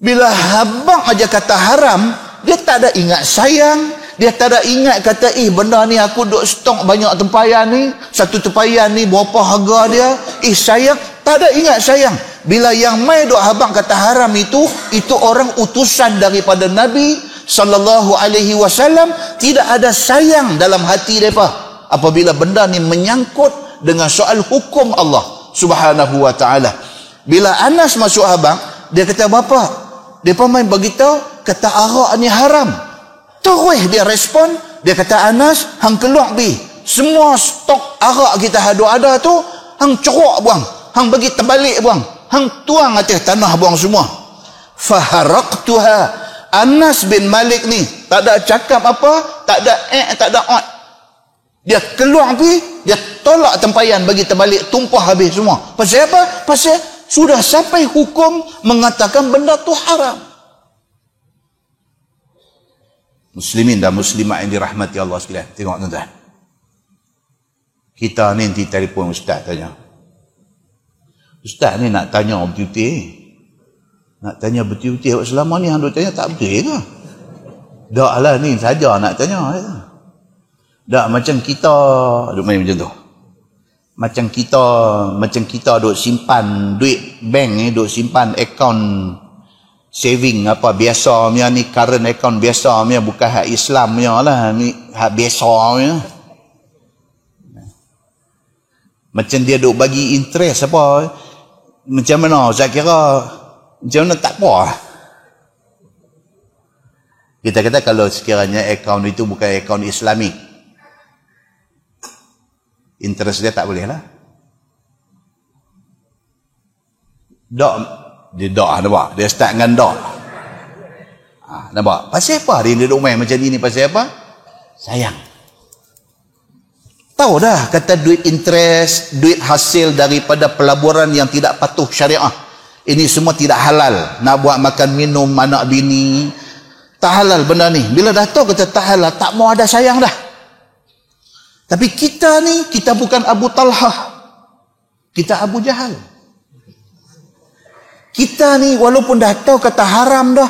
bila habang aja kata haram, dia tak ada ingat sayang, dia tak ada ingat kata, benda ni aku duk stok banyak tempayan ni, satu tempayan ni berapa harga dia, sayang, tak ada ingat sayang. Bila yang mai duk habang kata haram itu orang utusan daripada Nabi sallallahu alaihi wasallam, tidak ada sayang dalam hati mereka apabila benda ni menyangkut dengan soal hukum Allah subhanahu wa ta'ala. Bila Anas masuk habang, dia kata, bapa, depa main beritahu kata arak ni haram. Terus dia respon, dia kata, Anas, hang keluar bi, semua stok arak kita ada tu, hang ceruk buang, hang bagi terbalik buang, hang tuang atas tanah buang semua. Faharaqtuha. Anas bin Malik ni tak ada cakap apa, tak ada tak ada ot. Dia keluar pergi, dia tolak tempayan bagi terbalik, tumpah habis semua. Pasal apa? Pasal sudah sampai hukum mengatakan benda tu haram. Muslimin dan muslimat yang dirahmati Allah sekalian, tengok tuan-tuan. Kita ni nanti telefon ustaz tanya. Ustaz ni nak tanya betul-betul. Nak tanya betul-betul. Selama ni hang duk tanya tak betul ke? Tak lah, ni saja nak tanya. Tak macam kita duk main macam tu. Macam kita duk simpan duit bank ni, duk simpan akaun saving apa biasa punya ni, current account biasa punya, bukan hak Islam punya lah, ni hak biasa punya. Macam dia duk bagi interest apa, macam mana saya kira macam mana tak apa. Kita kata kalau sekiranya akaun itu bukan akaun Islamik, interest dia tak boleh lah. Dia nampak? Dia start dengan dok. Nampak? Pasal apa dia duduk main macam ni? Pasal apa? Sayang. Tahu dah kata duit interest, duit hasil daripada pelaburan yang tidak patuh syariah, ini semua tidak halal. Nak buat makan minum anak bini, tak halal benda ni. Bila dah tahu kata tak halal, tak mau ada sayang dah. Tapi kita ni, kita bukan Abu Talhah, kita Abu Jahal. Kita ni walaupun dah tahu kata haram dah,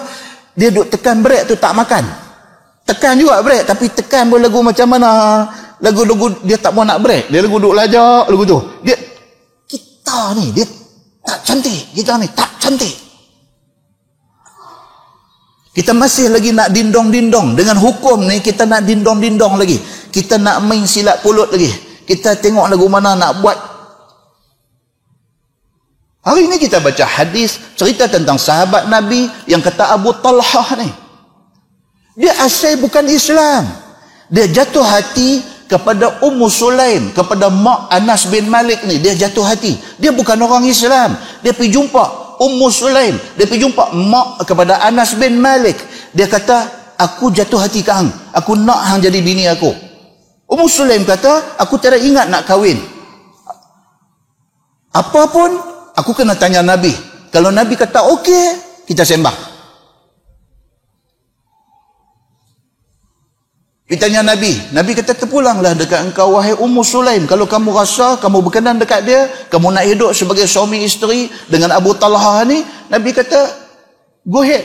dia duk tekan brek tu tak makan. Tekan juga brek, tapi tekan pun lagu macam mana? Lagu-lagu dia tak mau nak brek. Dia lagu duk lajak lagu tu. Kita ni dia tak cantik. Kita ni tak cantik. Kita masih lagi nak dindong-dindong dengan hukum ni, kita nak dindong-dindong lagi. Kita nak main silat pulut lagi. Kita tengok lagu mana nak buat. Hari ini kita baca hadis cerita tentang sahabat Nabi yang kata Abu Talhah ni. Dia asal bukan Islam. Dia jatuh hati kepada Ummu Sulaim, kepada mak Anas bin Malik ni, dia jatuh hati. Dia bukan orang Islam. Dia pergi jumpa Ummu Sulaim, dia pergi jumpa mak kepada Anas bin Malik. Dia kata, aku jatuh hati ke hang, aku nak hang jadi bini aku. Ummu Sulaim kata, aku tak ada ingat nak kahwin. Apa pun aku kena tanya Nabi. Kalau Nabi kata okey, kita sembah. Kita tanya Nabi. Nabi kata, terpulanglah dekat engkau wahai Ummu Sulaim. Kalau kamu rasa kamu berkenan dekat dia, kamu nak hidup sebagai suami isteri dengan Abu Talha ni, Nabi kata, go ahead,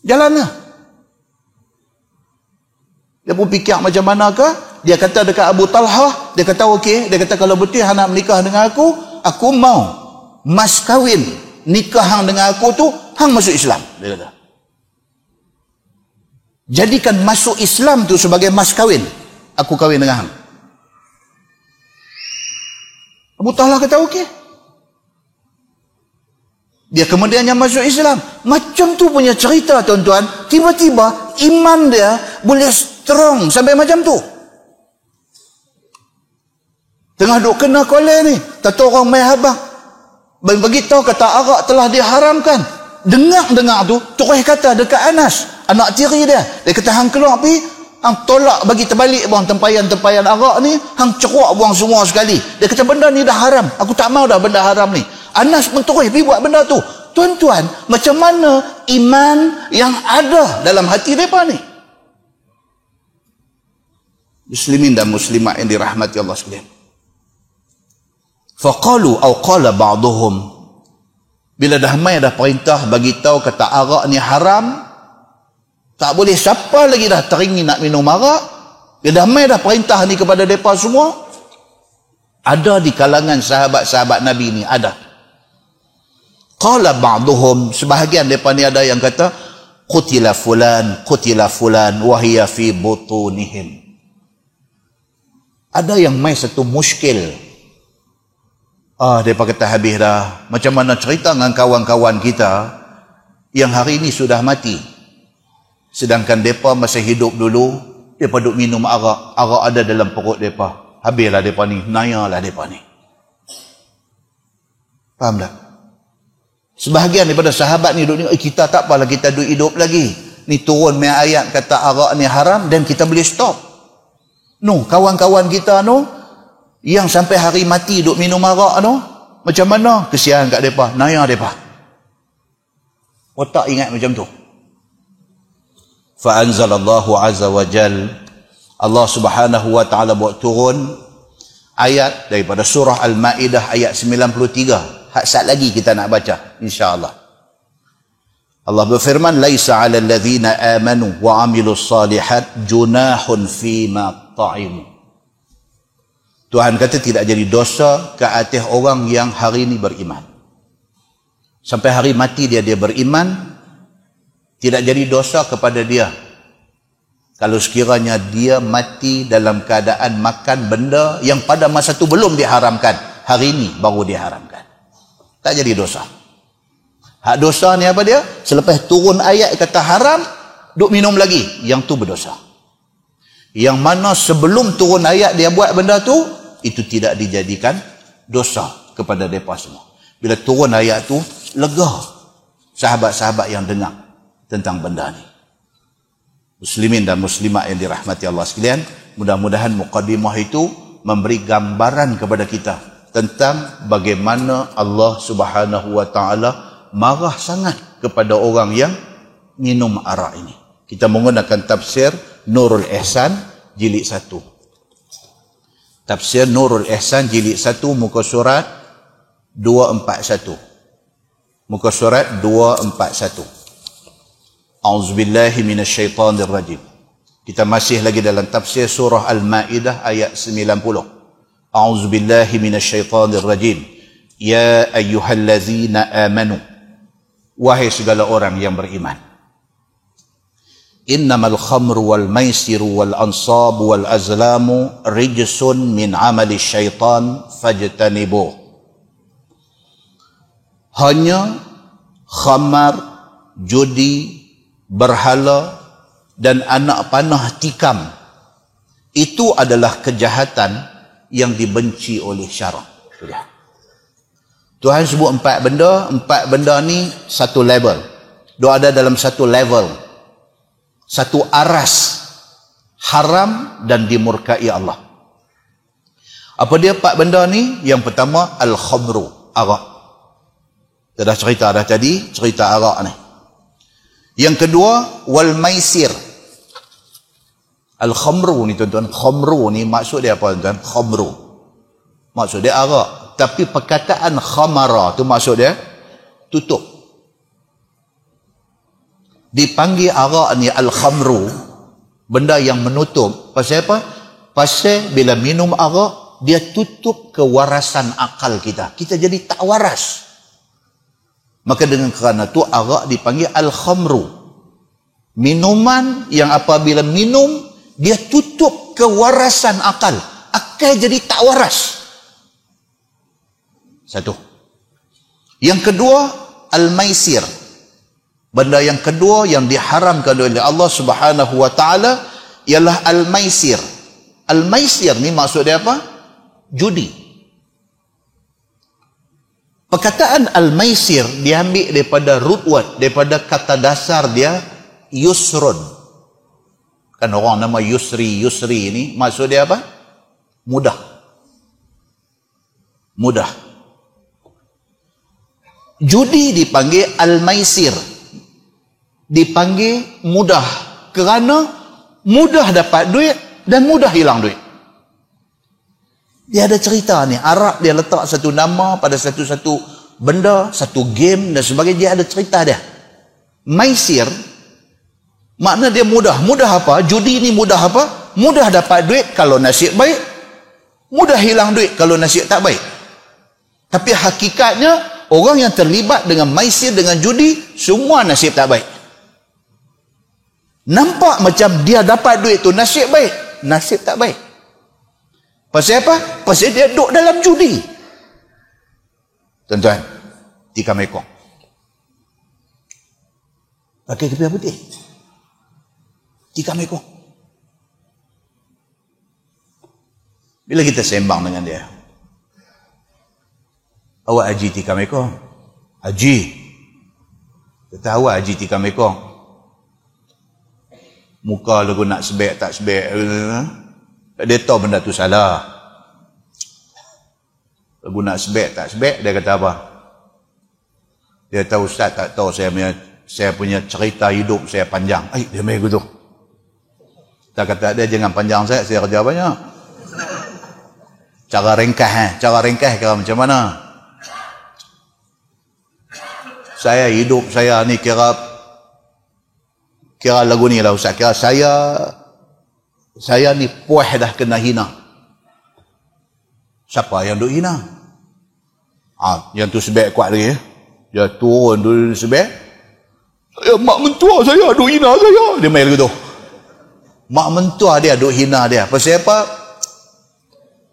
jalanlah. Dia pun fikir macam manakah. Dia kata dekat Abu Talha, dia kata okey, dia kata kalau betul hang nak menikah dengan aku mau mas kahwin nikah hang dengan aku tu, hang masuk Islam. Dia kata, jadikan masuk Islam tu sebagai mas kahwin, aku kahwin dengan hang. Abu Talha kata okey. Dia kemudiannya masuk Islam. Macam tu punya cerita, tuan-tuan. Tiba-tiba iman dia boleh strong sampai macam tu. Tengah duk kena kolej ni, tahu orang mai habang bagi tahu kata arak telah diharamkan. Dengar-dengar tu terus kata dekat Anas, anak tiri dia. Dia kata, hang keluar pi, hang tolak bagi terbalik buang tempayan-tempayan arak ni, hang ceruk buang semua sekali. Dia kata, benda ni dah haram, aku tak mau dah benda haram ni. Anas pun terus pi buat benda tu. Tuan-tuan, macam mana iman yang ada dalam hati mereka ni? Muslimin dan muslimat yang dirahmati Allah sekalian. Faqalu aw qala ba'duhum, bila dah mai dah perintah bagi tahu kata arak ni haram, tak boleh siapa lagi dah teringin nak minum arak. Bila dah mai dah perintah ni kepada mereka semua, ada di kalangan sahabat-sahabat Nabi ni, ada. Qala ba'duhum, sebahagian mereka ni ada yang kata, qutila fulan wa hiya fi butunihim. Ada yang mai satu muskil. Mereka kata habis dah. Macam mana cerita dengan kawan-kawan kita yang hari ini sudah mati, sedangkan mereka masih hidup dulu, mereka duk minum arak. Arak ada dalam perut mereka. Habislah mereka ni, nayalah mereka ni. Faham tak? Sebahagian daripada sahabat ni duk ni, kita tak apalah, kita duk hidup lagi. Ni turun mai ayat kata arak ni haram dan kita boleh stop. No, kawan-kawan kita no, yang sampai hari mati duk minum arak tu, macam mana? Kesian kat mereka, naya mereka. Otak ingat macam tu. Fa anzalallahu azza wa jal, Allah Subhanahu wa taala buat turun ayat daripada surah Al-Maidah ayat 93. Hak sat lagi kita nak baca insya-Allah. Allah berfirman, laisa 'alal ladzina amanu wa 'amilus salihat junahun fima ta'imu. Tuhan kata tidak jadi dosa ke atas orang yang hari ini beriman. Sampai hari mati dia beriman, tidak jadi dosa kepada dia kalau sekiranya dia mati dalam keadaan makan benda yang pada masa itu belum diharamkan, hari ini baru diharamkan. Tak jadi dosa. Hak dosa ni apa dia? Selepas turun ayat kata haram, duk minum lagi, yang tu berdosa. Yang mana sebelum turun ayat dia buat benda tu, itu tidak dijadikan dosa kepada mereka semua. Bila turun ayat tu, lega sahabat-sahabat yang dengar tentang benda ni. Muslimin dan muslimat yang dirahmati Allah sekalian, mudah-mudahan muqaddimah itu memberi gambaran kepada kita tentang bagaimana Allah Subhanahu wa taala marah sangat kepada orang yang minum arak ini. Kita menggunakan tafsir Nurul Ihsan jilid 1. Tafsir Nurul Ihsan jilid 1 muka surat 241. Muka surat 241. A'udzubillahi minasyaitonir rajim. Kita masih lagi dalam tafsir surah Al-Maidah ayat 90. A'udzubillahi minasyaitonir rajim. Ya ayyuhallazina amanu, wahai segala orang yang beriman. Innamal khamru wal maisiru wal ansabu wal azlamu rijsun min amali syaitan fajtanibuh. Hanya khamar, judi, berhala dan anak panah tikam, itu adalah kejahatan yang dibenci oleh syarak. Itu dia. Tuhan sebut 4 benda. 4 benda ni satu level. Dia ada dalam satu level, satu aras, haram dan dimurkai Allah. Apa dia 4 benda ni? Yang pertama, al-khamru, arak. Kita dah cerita dah tadi, cerita arak ni. Yang kedua, wal maisir. Al-khamru ni tuan-tuan, khamru ni maksud dia apa tuan-tuan? Khamru maksud dia arak, tapi perkataan khamara tu maksud dia tutup. Dipanggil arak ni al-khamru, benda yang menutup. Pasal apa? Pasal bila minum arak, dia tutup kewarasan akal kita. Kita jadi tak waras. Maka dengan kerana tu arak dipanggil al-khamru. Minuman yang apabila minum, dia tutup kewarasan akal. Akal jadi tak waras. Satu. Yang kedua, al-maisir. Benda yang kedua yang diharamkan oleh Allah Subhanahu wa taala ialah al-maisir. Al-maisir ni maksud dia apa? Judi. Perkataan al-maisir diambil daripada root word, daripada kata dasar dia yusrun. Kan orang nama Yusri ni maksud dia apa? Mudah. Mudah. Judi dipanggil al-maisir. Dipanggil mudah kerana mudah dapat duit dan mudah hilang duit. Dia ada cerita ni, Arab dia letak satu nama pada satu-satu benda, satu game dan sebagainya, dia ada cerita dia. Maisir makna dia mudah. Mudah apa? Judi ni mudah apa? Mudah dapat duit kalau nasib baik, mudah hilang duit kalau nasib tak baik. Tapi hakikatnya orang yang terlibat dengan maisir, dengan judi, semua nasib tak baik. Nampak macam dia dapat duit tu nasib baik, nasib tak baik. Pasal apa? Pasal dia duduk dalam judi. Tuan-tuan, tikam ekor. Pakai kepiah putih. Tikam ekor. Bila kita sembang dengan dia, awak haji tikam ekor? Haji. Kita tahu haji tikam ekor. Muka lagu nak sebek tak sebek. Dia tahu benda tu salah. Lagu nak sebek tak sebek, dia kata apa? Dia tahu ustaz tak tahu saya punya cerita hidup saya panjang. Dia main gitu. Tak kata dia jangan panjang saya kerja banyak. Cara ringkas kira macam mana? Saya hidup saya ni kira lagu ni lah ustaz. Kira saya ni puas dah kena hina. Siapa yang duk hina? Yang tu sebek kuat lagi. Dia turun dulu sebek. Mak mentua saya duk hina saya. Dia main lagi tu. Mak mentua dia duk hina dia. Pasal apa?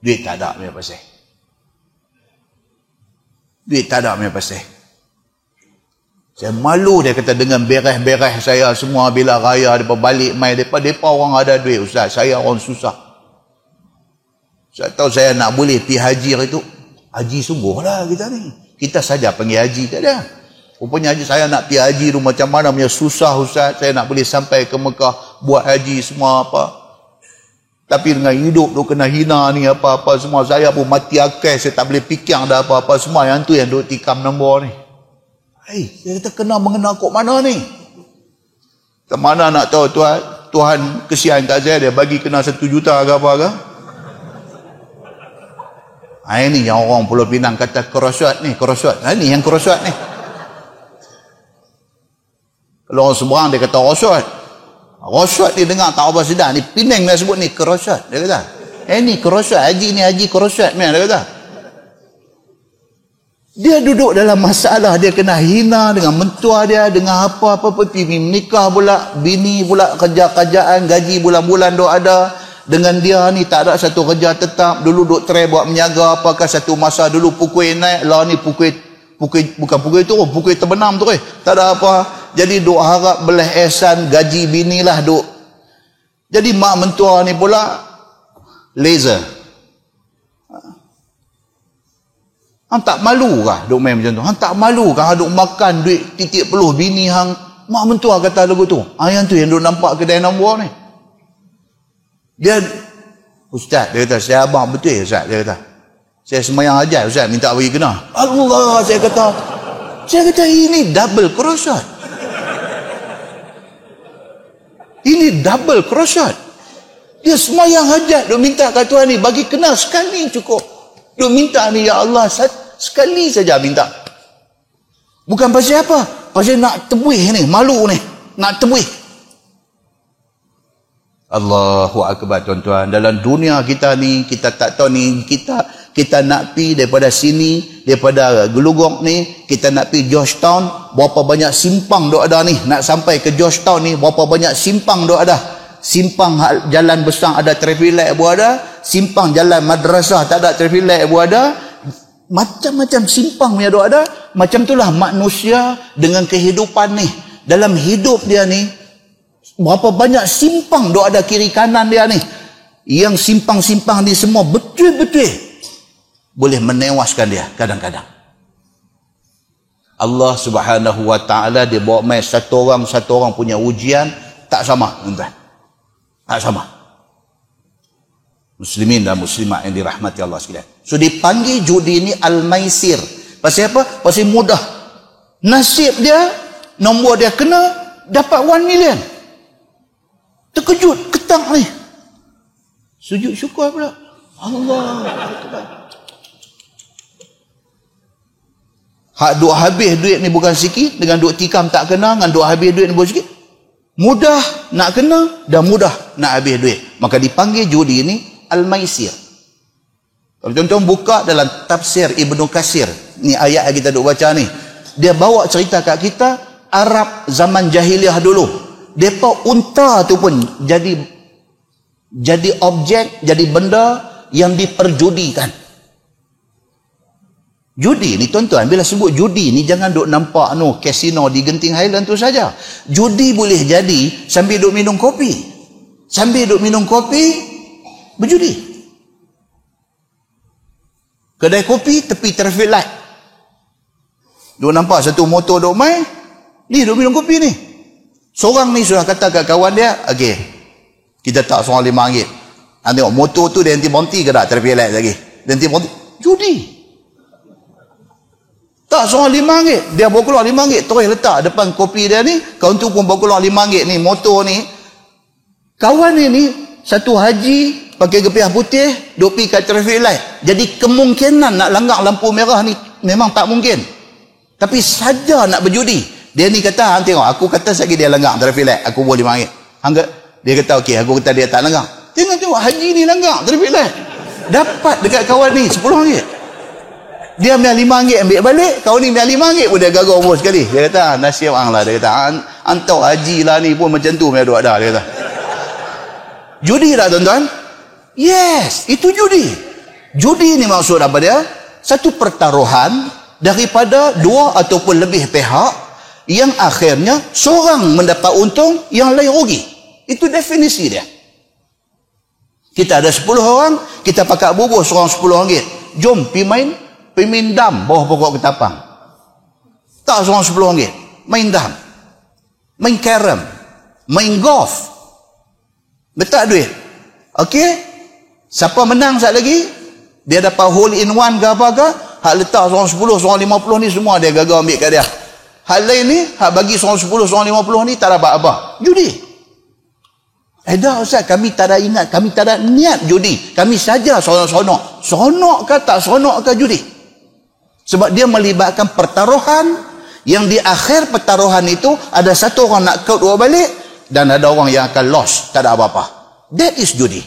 Duit tak ada punya pasal. Duit tak ada punya pasal. Saya malu dia kata dengan bereh-bereh saya semua bila raya depa balik mai depa orang ada duit ustaz, saya orang susah. Saya tahu saya nak boleh pergi haji hari tu. Haji sungguhlah kita ni. Kita saja panggil haji tak ada. Rupanya haji saya nak pergi haji tu macam mana punya susah ustaz, saya nak boleh sampai ke Mekah buat haji semua apa. Tapi dengan hidup tu kena hina ni apa-apa semua, saya pun mati akal, saya tak boleh fikir dah apa-apa semua, yang tu yang duk tikam nombor ni. Dia kata kena mengenal kok mana ni? Ke mana nak tahu Tuhan kesian kat saya, dia bagi kena 1 juta ke apa ke? Ini yang orang Pulau Pinang kata kerosot ni, kerosot. Ini yang kerosot ni. Kalau orang seberang dia kata rosot. Rosot dia dengar tak apa sedar. Ni Penang dia sebut ni kerosot. Dia kata, ni kerosot. Haji ni haji kerosot. Dia kata. Dia duduk dalam masalah, dia kena hina dengan mentua dia, dengan apa-apa, pergi menikah pula, bini pula kerja-kerjaan, gaji bulan-bulan duk ada, dengan dia ni tak ada satu kerja tetap, dulu duk try buat menyaga, apakah satu masa dulu pukul naik, lah ni pukul bukan pukul turun, pukul terbenam tu tak ada apa, jadi duk harap belah ihsan gaji bini lah duk. Jadi mak mentua ni pula laser. Hang tak malu kah duk main macam tu? Hang tak malu kah duk makan duit titik peluh bini hang? Mak mentua kata lagu tu. Yang tu yang duk nampak kedai nombor ni. Dia, Ustaz, dia kata, saya abang betul Ustaz, dia kata. Saya semayang hajat Ustaz, minta bagi kena. Allah, saya kata ini double crossed. Ini double crossed. Dia semayang hajat, duk minta kat Tuhan ni, bagi kena sekali cukup. Duk minta ni, ya Allah, sekali saja minta. Bukan pasal apa? Pasal nak tebuih ni, malu ni. Nak tebuih. Allahu Akbar tuan-tuan. Dalam dunia kita ni, kita tak tahu ni, kita nak pi daripada sini, daripada Gelugong ni, kita nak pi Georgetown, berapa banyak simpang duk ada ni. Nak sampai ke Georgetown ni, berapa banyak simpang duk ada. Simpang jalan besar ada traffic light buat ada, simpang jalan madrasah tak ada traffic light buat ada, macam-macam simpang punya duk ada. Macam itulah manusia dengan kehidupan ni. Dalam hidup dia ni, berapa banyak simpang duk ada kiri kanan dia ni. Yang simpang-simpang ni semua betul-betul boleh menewaskan dia kadang-kadang. Allah Subhanahu Wa Ta'ala dia bawa mai satu orang punya ujian tak sama, tuan-tuan. Tak sama. Muslimin dan muslimat yang dirahmati Allah sekalian. So dipanggil judi ni al-maisir. Pasal apa? Pasal mudah. Nasib dia, nombor dia kena, dapat 1 million. Terkejut, ketang ni. Sujud syukur pula. Allah. Hak duk habis duit ni bukan sikit, dengan duk tikam tak kena, dengan duk habis duit ni bukan sikit. Mudah nak kena dan mudah nak habis duit. Maka dipanggil judi ini al-maisir. Kalau tuan-tuan buka dalam tafsir Ibnu Katsir, ni ayat yang kita duk baca ni, dia bawa cerita kat kita Arab zaman jahiliah dulu. Depa unta tu pun jadi objek, jadi benda yang diperjudikan. Judi ni tuan-tuan, bila sebut judi ni jangan duk nampak kasino di Genting Highland tu saja. Judi boleh jadi sambil duk minum kopi. Sambil duk minum kopi berjudi. Kedai kopi tepi traffic light. Duk nampak satu motor duk main, ni duk minum kopi ni. Seorang ni sudah kata kat kawan dia, okey, kita tak seorang RM5. Tengok motor tu dia nanti berhenti ke tak traffic light lagi. Dia nanti berhenti. Judi. Tak seorang RM5. Dia bawa keluar RM5 terus letak depan kopi dia ni. Kawan tu pun bawa keluar RM5 ni. Motor ni. Kawan ni satu haji pakai gepiah putih duk pergi kat traffic light. Jadi kemungkinan nak langgar lampu merah ni memang tak mungkin. Tapi saja nak berjudi. Dia ni kata, tengok aku kata sekali dia langgar traffic light, aku bawa RM5. Dia kata okey, aku kata dia tak langgar. Tengok haji ni langgar traffic light. Dapat dekat kawan ni RM10. Dia ambil RM5 ambil balik, kau ni ambil RM5 pun dia gagal bos sekali. Dia kata, nasib hang lah. Dia kata, antau haji lah ni pun macam tu punya ada. Dia kata. Judi tak tuan-tuan? Yes, itu judi. Judi ni maksud apa dia? Satu pertaruhan daripada dua ataupun lebih pihak yang akhirnya seorang mendapat untung, yang lain rugi. Itu definisi dia. Kita ada 10 orang, kita pakai bubur seorang RM10. Jom pergi main dam bawah pokok ketapang. Tak seorang RM10. Main dam, main carom, main golf. Letak duit. Okey, siapa menang sat lagi, dia dapat hole in one ke apa ke, hak letak seorang 10, seorang 50 ni semua dia gagal ambil kat dia. Hal lain ni, hak bagi seorang 10, seorang 50 ni tak dapat apa. Judi. Dah Ustaz, kami tak ada ingat, kami tak ada niat judi. Kami saja seronok-seronok. Seronok ke tak seronok ke judi? Sebab dia melibatkan pertaruhan yang di akhir pertaruhan itu ada satu orang nak kaut dua balik dan ada orang yang akan loss, tak ada apa-apa. That is judi.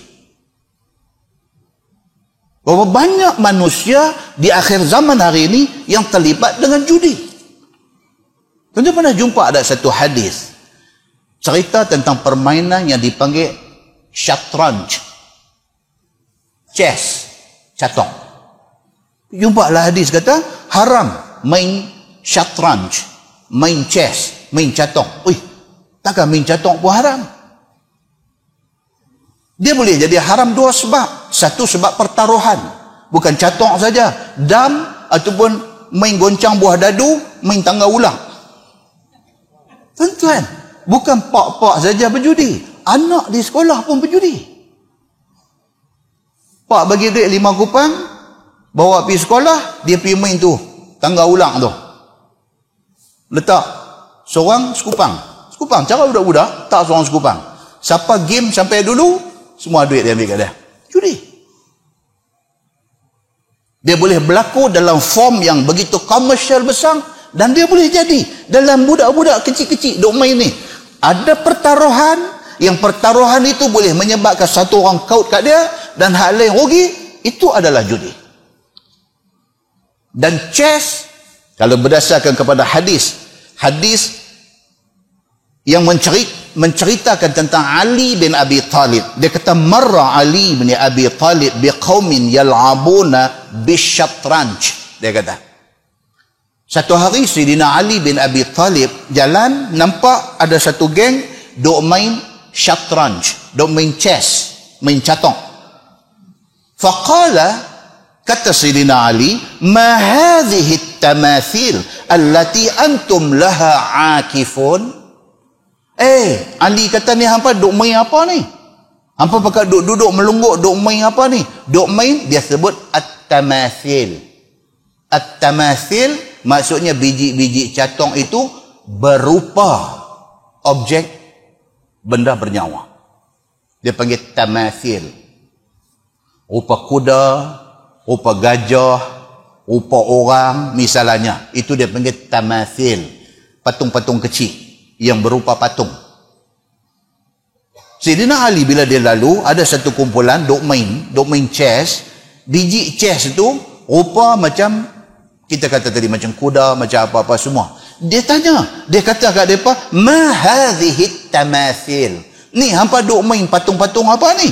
Berapa banyak manusia di akhir zaman hari ini yang terlibat dengan judi. Tentu pernah jumpa ada satu hadis cerita tentang permainan yang dipanggil syatranj, chess, catok. Jumpa lah hadis kata haram main syatranj, main chess, main catok. Takkan main catok pun haram? Dia boleh jadi haram dua sebab. Satu sebab pertaruhan, bukan catok saja, dam ataupun main goncang buah dadu, main tangga ulang. Tuan-tuan, bukan pak-pak saja berjudi, anak di sekolah pun berjudi. Pak bagi duit 5 kupang, bawa pergi sekolah, dia pergi main tu tangga ulang tu, letak seorang sekupang. Cara budak-budak tak seorang sekupang. Siapa game sampai dulu, semua duit dia ambil kat dia. Judi. Dia boleh berlaku dalam form yang begitu komersial besar, dan dia boleh jadi dalam budak-budak kecil-kecil duk main ni. Ada pertaruhan, yang pertaruhan itu boleh menyebabkan satu orang kaut kat dia dan hak lain rugi, itu adalah judi. Dan chess, kalau berdasarkan kepada hadis yang menceritakan tentang Ali bin Abi Talib, dia kata marra Ali bin Abi Talib biqaumin yal'abuna bisyatranj. Dia kata satu hari Sayyidina Ali bin Abi Talib jalan, nampak ada satu geng duk main syatranj, duk main chess, main catok. Faqala, kata Sayyidina Ali, ma hadhihi at-tamathil allati antum laha akifun. Ali kata, ni hampa duk main apa ni? Hampa pakai duduk melungguk, duk main apa ni? Duk main, dia sebut at-tamathil. At-tamathil maksudnya biji-biji catong itu berupa objek benda bernyawa. Dia panggil tamathil. Rupa kuda, rupa gajah, rupa orang misalnya. Itu dia panggil tamathil. Patung-patung kecil yang berupa patung. Sayyidina Ali bila dia lalu, ada satu kumpulan duk main chess. Biji chess itu rupa macam, kita kata tadi macam kuda, macam apa-apa semua. Dia tanya, dia kata kat mereka, ma hadhihi tamathil. Ni hampa duk main patung-patung apa ni?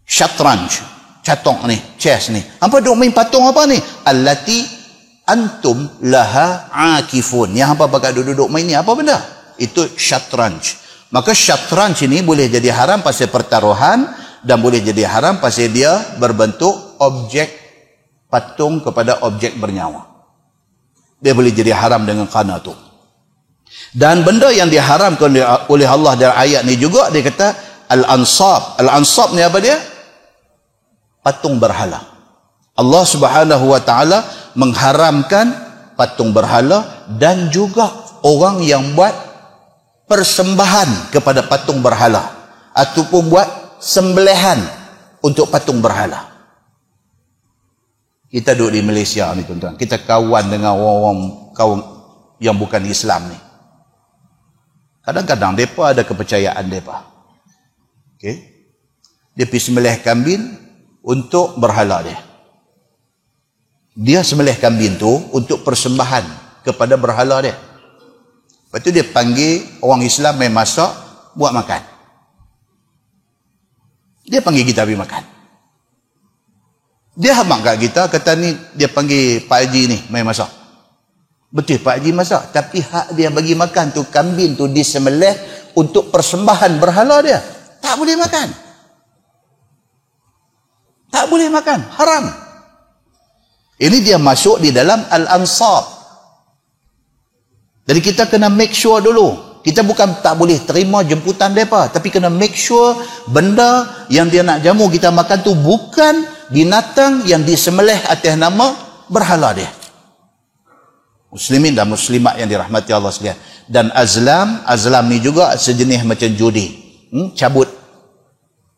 Syatranj, catok ni, chess ni. Hampa duk main patung apa ni? Allati antum laha akifun. Yang hampa pakai duduk main ni apa benda? Itu syatranj. Maka syatranj ini boleh jadi haram pasal pertaruhan, dan boleh jadi haram pasal dia berbentuk objek patung kepada objek bernyawa. Dia boleh jadi haram dengan kerana tu. Dan benda yang diharamkan oleh Allah dalam ayat ni juga, dia kata al-ansab. Al-ansab ni apa dia? Patung berhala. Allah Subhanahu wa taala mengharamkan patung berhala, dan juga orang yang buat persembahan kepada patung berhala ataupun buat sembelihan untuk patung berhala. Kita duduk di Malaysia ni tuan-tuan, kita kawan dengan orang-orang kaum yang bukan Islam ni. Kadang-kadang mereka ada kepercayaan mereka. Okay? Dia pergi sembelih kambing untuk berhala dia. Dia sembelih kambing tu untuk persembahan kepada berhala dia. Lepas tu dia panggil orang Islam main masak, buat makan. Dia panggil kita pergi makan. Dia hamak kat kita, kata ni dia panggil Pak Haji ni main masak. Betul Pak Haji masak, tapi hak dia bagi makan tu, kambing tu disembelih untuk persembahan berhala dia. Tak boleh makan. Tak boleh makan, haram. Ini dia masuk di dalam al-ansab. Jadi kita kena make sure dulu. Kita bukan tak boleh terima jemputan mereka, tapi kena make sure benda yang dia nak jamu kita makan tu bukan binatang yang disembelih atas nama berhala dia. Muslimin dan muslimat yang dirahmati Allah sekalian. Dan azlam ni juga sejenis macam judi. Cabut.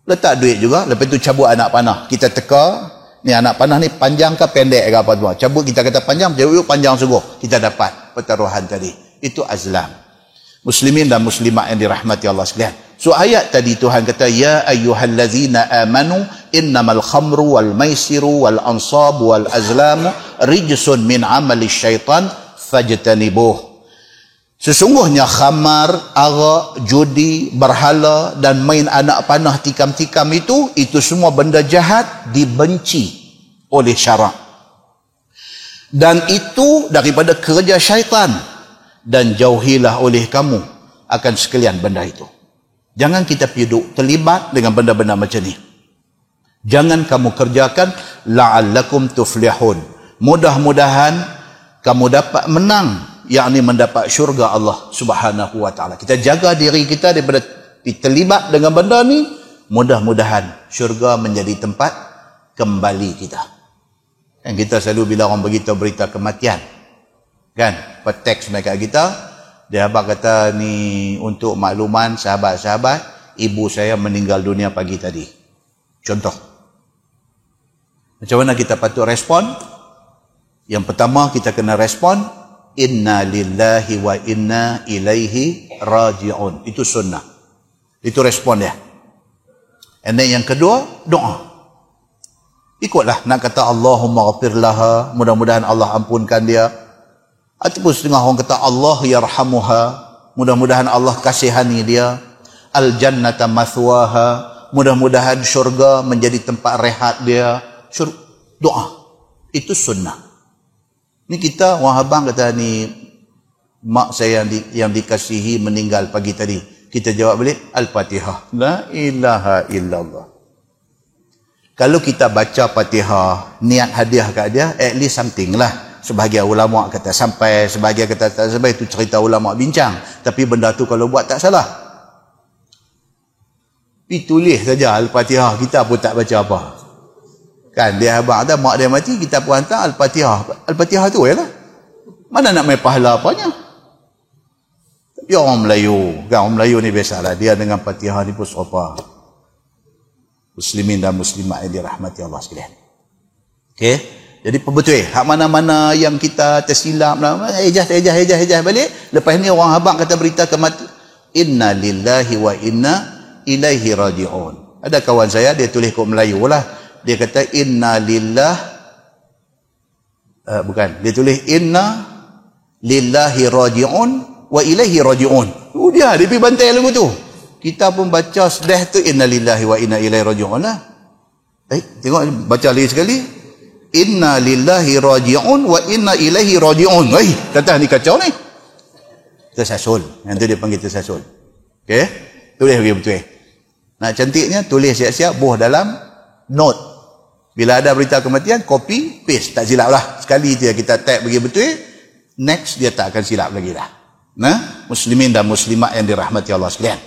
Letak duit juga, lepas tu cabut anak panah. Kita teka, ni anak panah ni panjang ke pendek ke apa semua. Cabut, kita kata panjang, panjang sungguh. Kita dapat pertaruhan tadi. Itu azlam. Muslimin dan muslimat yang dirahmati Allah sekalian. So ayat tadi Tuhan kata, ya ayyuhallazina amanu innamal khamru wal maisiru wal ansabu wal azlamu rijsun min amali syaitan fajtanibuh. Sesungguhnya khamar, arak, judi, berhala dan main anak panah tikam-tikam itu semua benda jahat, dibenci oleh syarak. Dan itu daripada kerja syaitan, dan jauhilah oleh kamu akan sekalian benda itu. Jangan kita piduk terlibat dengan benda-benda macam ni. Jangan kamu kerjakan la'allakum tuflihun. Mudah-mudahan kamu dapat menang, yakni mendapat syurga Allah Subhanahu wa taala. Kita jaga diri kita daripada terlibat dengan benda ni, mudah-mudahan syurga menjadi tempat kembali kita. Kan kita selalu bila orang beritahu berita kematian, kan, teks mereka kita, dia abang kata ni untuk makluman sahabat-sahabat, ibu saya meninggal dunia pagi tadi. Contoh. Macam mana kita patut respon? Yang pertama kita kena respon, inna lillahi wa inna ilaihi raji'un. Itu sunnah. Itu respon dia. And then yang kedua, doa. Ikutlah nak kata Allahumma ghafir laha, mudah-mudahan Allah ampunkan dia. Ataupun setengah orang kata Allah yarhamuha, mudah-mudahan Allah kasihani dia. Al jannata mathwaha, mudah-mudahan syurga menjadi tempat rehat dia. Doa. Itu sunnah. Ni kita, orang abang kata ni mak saya yang dikasihi meninggal pagi tadi. Kita jawab balik Al-Fatihah. La ilaha illallah. Kalau kita baca Fatihah, niat hadiah kat dia, at least something lah. Sebahagian ulama kata sampai, sebahagian kata tak sampai, itu cerita ulama bincang. Tapi benda tu kalau buat tak salah. Pergi tulis saja Al-Fatihah, kita pun tak baca apa. Kan dia abang ada mak dia mati, kita pun hantar Al-Fatihah. Al-Fatihah tu ya lah. Mana nak main pahala apanya? Ya orang Melayu, kan orang Melayu ni biasalah, dia dengan Fatihah ni pun serupa. Muslimin dan muslimat yang dirahmati Allah sekalian. Okey. Jadi betul hak mana-mana yang kita tersilap ejah balik. Lepas ni orang abang kata berita kematian, inna lillahi wa inna ilaihi raji'un. Ada kawan saya dia tulis kod Melayu lah. Dia kata inna lillah bukan, dia tulis inna lillahi raji'un wa ilaihi raji'un. Dia pergi bantai lagu tu. Kita pun baca sedih tu inna lillahi wa inna ilaihi raji'un lah. Tengok baca lagi sekali. Inna lillahi raji'un wa inna ilaihi raji'un. Kata ni kacau ni. Tersasul. Yang tu dia panggil tersasul. Okey? Tulis bagi betul. Nak cantiknya tulis siap-siap buh dalam note. Bila ada berita kematian, copy, paste. Tak silap lah. Sekali dia kita tag bagi betul, next dia tak akan silap lagi dah. Nah, muslimin dan muslimat yang dirahmati Allah sekalian.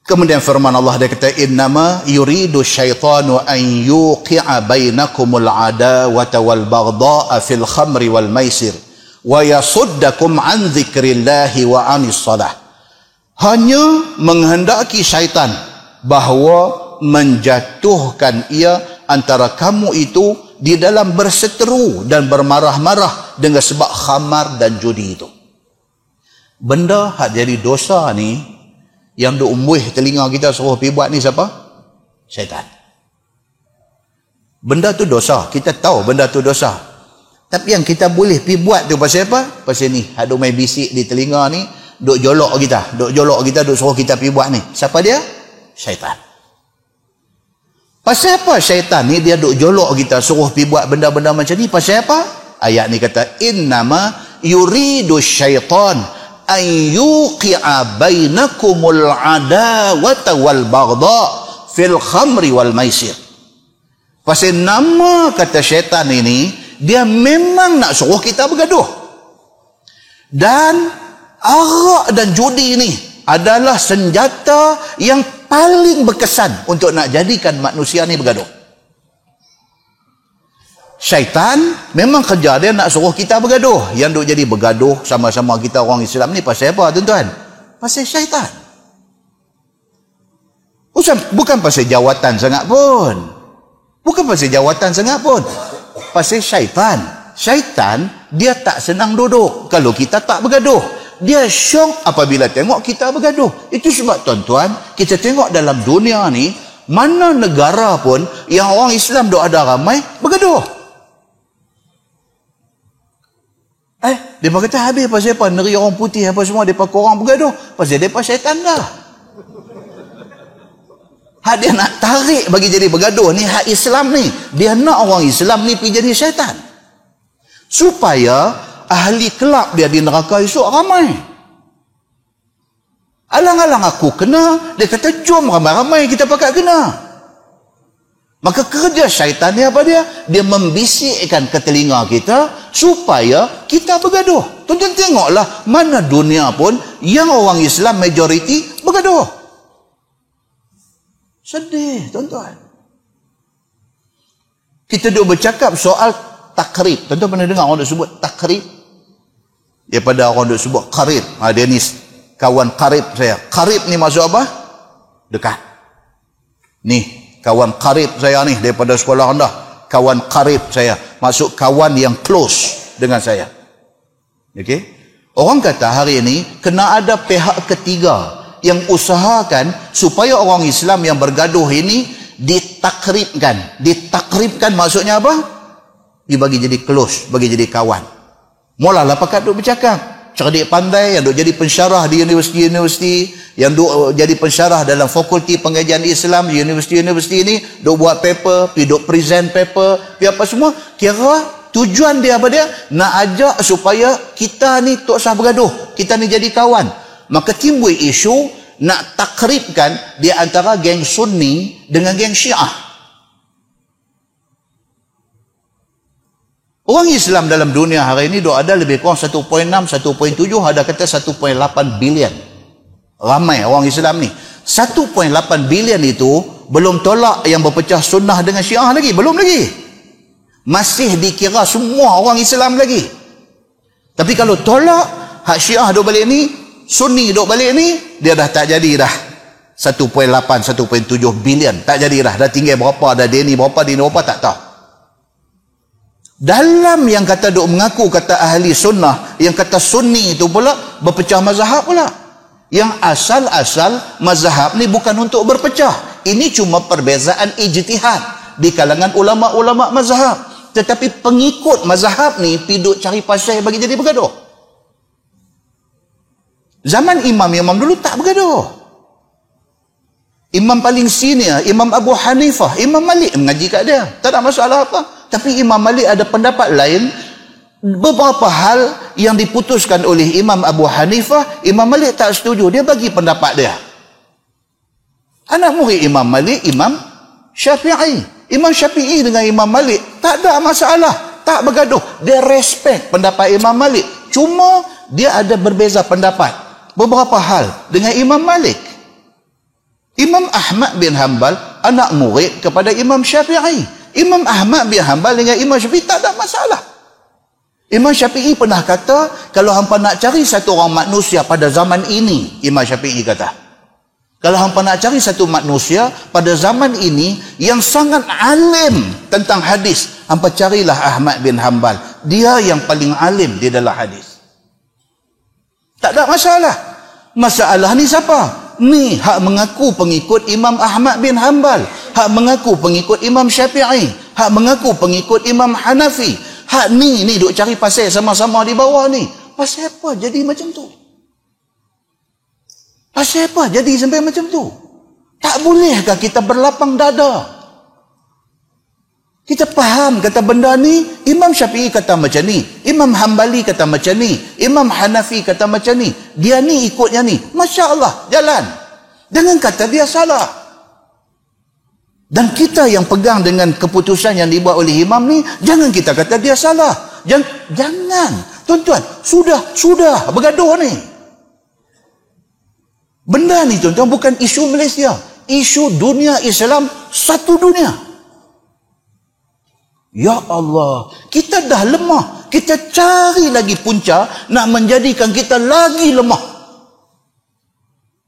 Kemudian firman Allah dia kata, innama yuridu syaitanu an yuqi'a bainakumul adawata wal baghdha'a fil khamri wal maisir wa yasuddakum an dzikrillahi wa anis salah. Hanya menghendaki syaitan bahawa menjatuhkan ia antara kamu itu di dalam berseteru dan bermarah-marah dengan sebab khamar dan judi itu. Benda hak jadi dosa ni yang duk umbuih telinga kita suruh pergi buat ni siapa? Syaitan. Benda tu dosa, kita tahu benda tu dosa. Tapi yang kita boleh pergi buat tu pasal apa? Pasal ni, hak duk main bisik di telinga ni, duk jolok kita, duk suruh kita pergi buat ni. Siapa dia? Syaitan. Pasal apa syaitan ni dia duk jolok kita suruh pergi buat benda-benda macam ni? Pasal apa? Ayat ni kata innama yuridu syaitan an yuqi'a bainakumul adawata wal baghdha fil khamri wal maisir. Pasal nama kata syaitan ini, dia memang nak suruh kita bergaduh. Dan arak dan judi ni adalah senjata yang paling berkesan untuk nak jadikan manusia ni bergaduh. Syaitan memang kerja dia nak suruh kita bergaduh. Yang duk jadi bergaduh sama-sama kita orang Islam ni pasal apa tuan-tuan? Pasal syaitan. Bukan pasal jawatan sangat pun. Bukan pasal jawatan sangat pun. Pasal syaitan. Syaitan dia tak senang duduk kalau kita tak bergaduh. Dia syok apabila tengok kita bergaduh. Itu sebab tuan-tuan, kita tengok dalam dunia ni, mana negara pun yang orang Islam duk ada ramai bergaduh. Dia kata habis pasal apa? Negeri orang putih apa semua, mereka korang bergaduh. Pasal mereka syaitan dah. Hak dia nak tarik bagi jadi bergaduh ni, hak Islam ni. Dia nak orang Islam ni pergi jadi syaitan. Supaya ahli kelab dia di neraka esok ramai. Alang-alang aku kena, dia kata jom ramai-ramai kita pakat kena. Maka kerja syaitan ni apa dia? Dia membisikkan ke telinga kita supaya kita bergaduh. Tuan-tuan tengoklah, mana dunia pun yang orang Islam majoriti bergaduh. Sedih, tuan-tuan. Kita duk bercakap soal takrib. Tuan-tuan pernah dengar orang duk sebut takrib? Daripada orang duk sebut karib. Dia ni kawan karib saya. Karib ni maksud apa? Dekat. Ni kawan karib saya ni daripada sekolah rendah. Kawan karib saya. Maksud kawan yang close dengan saya. Okey? Orang kata hari ini kena ada pihak ketiga yang usahakan supaya orang Islam yang bergaduh ini ditakribkan. Ditakribkan maksudnya apa? Dibagi jadi close, bagi jadi kawan. Mulalah pakat duk bercakap. Cerdik pandai yang duk jadi pensyarah di universiti-universiti, yang duk jadi pensyarah dalam fakulti pengajian Islam di universiti-universiti ini, duk buat paper, pergi duk present paper, pergi apa semua. Kira tujuan dia apa dia? Nak ajak supaya kita ni tak usah bergaduh, kita ni jadi kawan. Maka timbul isu nak takribkan di antara geng Sunni dengan geng Syiah. Orang Islam dalam dunia hari ini ada lebih kurang 1.6, 1.7, ada kata 1.8 bilion. Ramai orang Islam ni. 1.8 bilion itu belum tolak yang berpecah sunnah dengan Syiah lagi. Belum lagi. Masih dikira semua orang Islam lagi. Tapi kalau tolak, hak Syiah duk balik ni, Sunni duk balik ni, dia dah tak jadi dah. 1.8, 1.7 bilion. Tak jadi dah. Dah tinggal berapa, dah dia ni berapa, tak tahu. Dalam yang kata duk mengaku kata ahli sunnah, yang kata Sunni itu pula berpecah mazhab pula. Yang asal-asal mazhab ni bukan untuk berpecah. Ini cuma perbezaan ijtihad di kalangan ulama-ulama mazhab. Tetapi pengikut mazhab ni piduk cari pasal bagi jadi bergaduh. Zaman imam-imam dulu tak bergaduh. Imam paling senior, Imam Abu Hanifah, Imam Malik mengaji kat dia. Tak ada masalah apa. Tapi Imam Malik ada pendapat lain. Beberapa hal yang diputuskan oleh Imam Abu Hanifah, Imam Malik tak setuju. Dia bagi pendapat dia. Anak murid Imam Malik, Imam Syafi'i. Imam Syafi'i dengan Imam Malik tak ada masalah. Tak bergaduh. Dia respect pendapat Imam Malik. Cuma dia ada berbeza pendapat. Beberapa hal dengan Imam Malik. Imam Ahmad bin Hanbal anak murid kepada Imam Syafi'i. Imam Ahmad bin Hanbal dengan Imam Syafi'i tak ada masalah. Imam Syafi'i pernah kata, kalau hampa nak cari satu orang manusia pada zaman ini, Imam Syafi'i kata, kalau hampa nak cari satu manusia pada zaman ini yang sangat alim tentang hadis, hampa carilah Ahmad bin Hanbal. Dia yang paling alim di dalam hadis. Tak ada masalah. Masalah ni siapa? Ni hak mengaku pengikut Imam Ahmad bin Hanbal, hak mengaku pengikut Imam Syafi'i, hak mengaku pengikut Imam Hanafi. Hak ni duk cari pasal sama-sama di bawah ni. Pasal apa jadi macam tu? Pasal apa jadi sampai macam tu? Tak bolehkah kita berlapang dada? Kita faham kata benda ni, Imam Syafi'i kata macam ni, Imam Hanbali kata macam ni, Imam Hanafi kata macam ni. Dia ni ikutnya ni. Masya Allah, jalan. Jangan kata dia salah. Dan kita yang pegang dengan keputusan yang dibuat oleh imam ni, jangan kita kata dia salah. Jangan. Tuan-tuan, sudah bergaduh ni. Benda ni tuan-tuan bukan isu Malaysia. Isu dunia Islam, satu dunia. Ya Allah, kita dah lemah. Kita cari lagi punca nak menjadikan kita lagi lemah.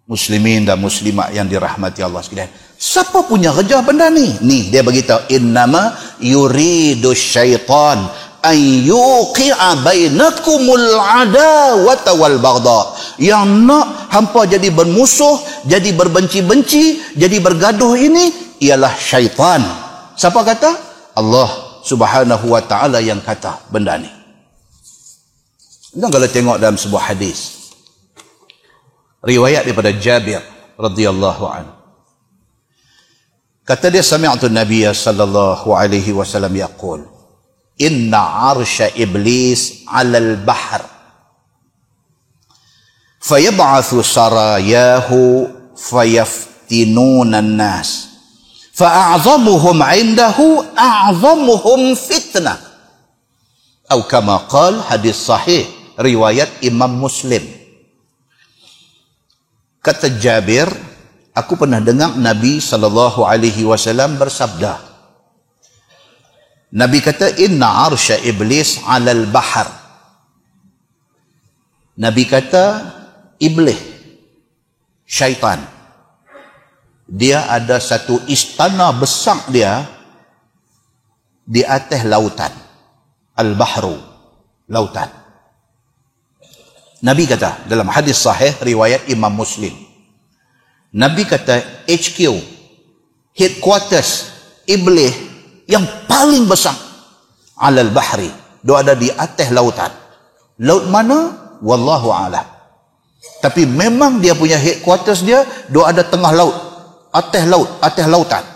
Muslimin dan muslimat yang dirahmati Allah sekalian. Siapa punya kerja benda ni? Ni dia beritahu, innama yuridu syaitan an yuqi'a bainakumul adawata wal baghdha. Yang nak hampa jadi bermusuh, jadi berbenci-benci, jadi bergaduh ini ialah syaitan. Siapa kata? Allah Subhanahu wa ta'ala yang kata benda ni. Dan kalau tengok dalam sebuah hadis, riwayat daripada Jabir radhiyallahu anhu, kata dia, sami'tu Nabiy sallallahu alaihi wasallam yaqul, inna arsya iblis 'alal bahr fayab'athu sarayahu fayaftinuna an-nas fa'a'zamuhum 'indahu a'zamuhum fitnah. Atau kama qala, hadis sahih riwayat Imam Muslim. Kata Jabir, aku pernah dengar Nabi SAW bersabda. Nabi kata, inna arsya iblis 'alal bahar. Nabi kata, iblis, syaitan, dia ada satu istana besar dia di atas lautan. Al-bahru, lautan. Nabi kata dalam hadis sahih riwayat Imam Muslim, Nabi kata HQ, headquarters iblis yang paling besar, alal bahri, dia ada di atas lautan. Laut mana? Wallahu a'lam. Tapi memang dia punya headquarters dia ada tengah laut, atas lautan.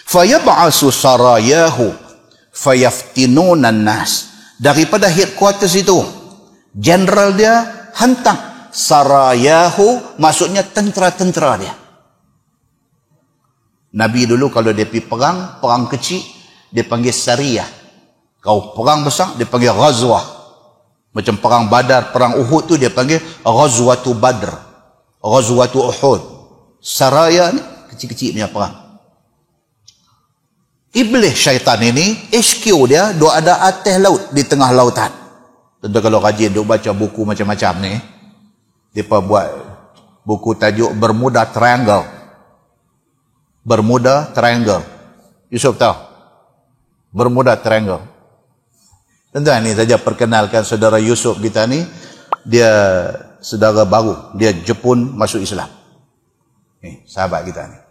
Fayab'asu sarayahu fayaftinuna an-nas. Daripada headquarters itu, general dia hantar sarayahu, maksudnya tentera-tentera dia. Nabi dulu kalau dia pergi perang kecil, dia panggil sariyah. Kalau perang besar, dia panggil ghazwah. Macam perang Badar, perang Uhud tu dia panggil ghazwatu Badr, ghazwatu Uhud. Saraya ni kecil-kecil punya perang. Iblis syaitan ini, HQ dia ada atas laut, di tengah lautan. Tentu kalau rajin duk baca buku macam-macam ni, mereka buat buku tajuk Bermuda Triangle. Bermuda Triangle. Yusuf tahu? Bermuda Triangle. Tentu ni saja perkenalkan saudara Yusuf kita ni, dia saudara baru, dia Jepun masuk Islam. Ni sahabat kita ni.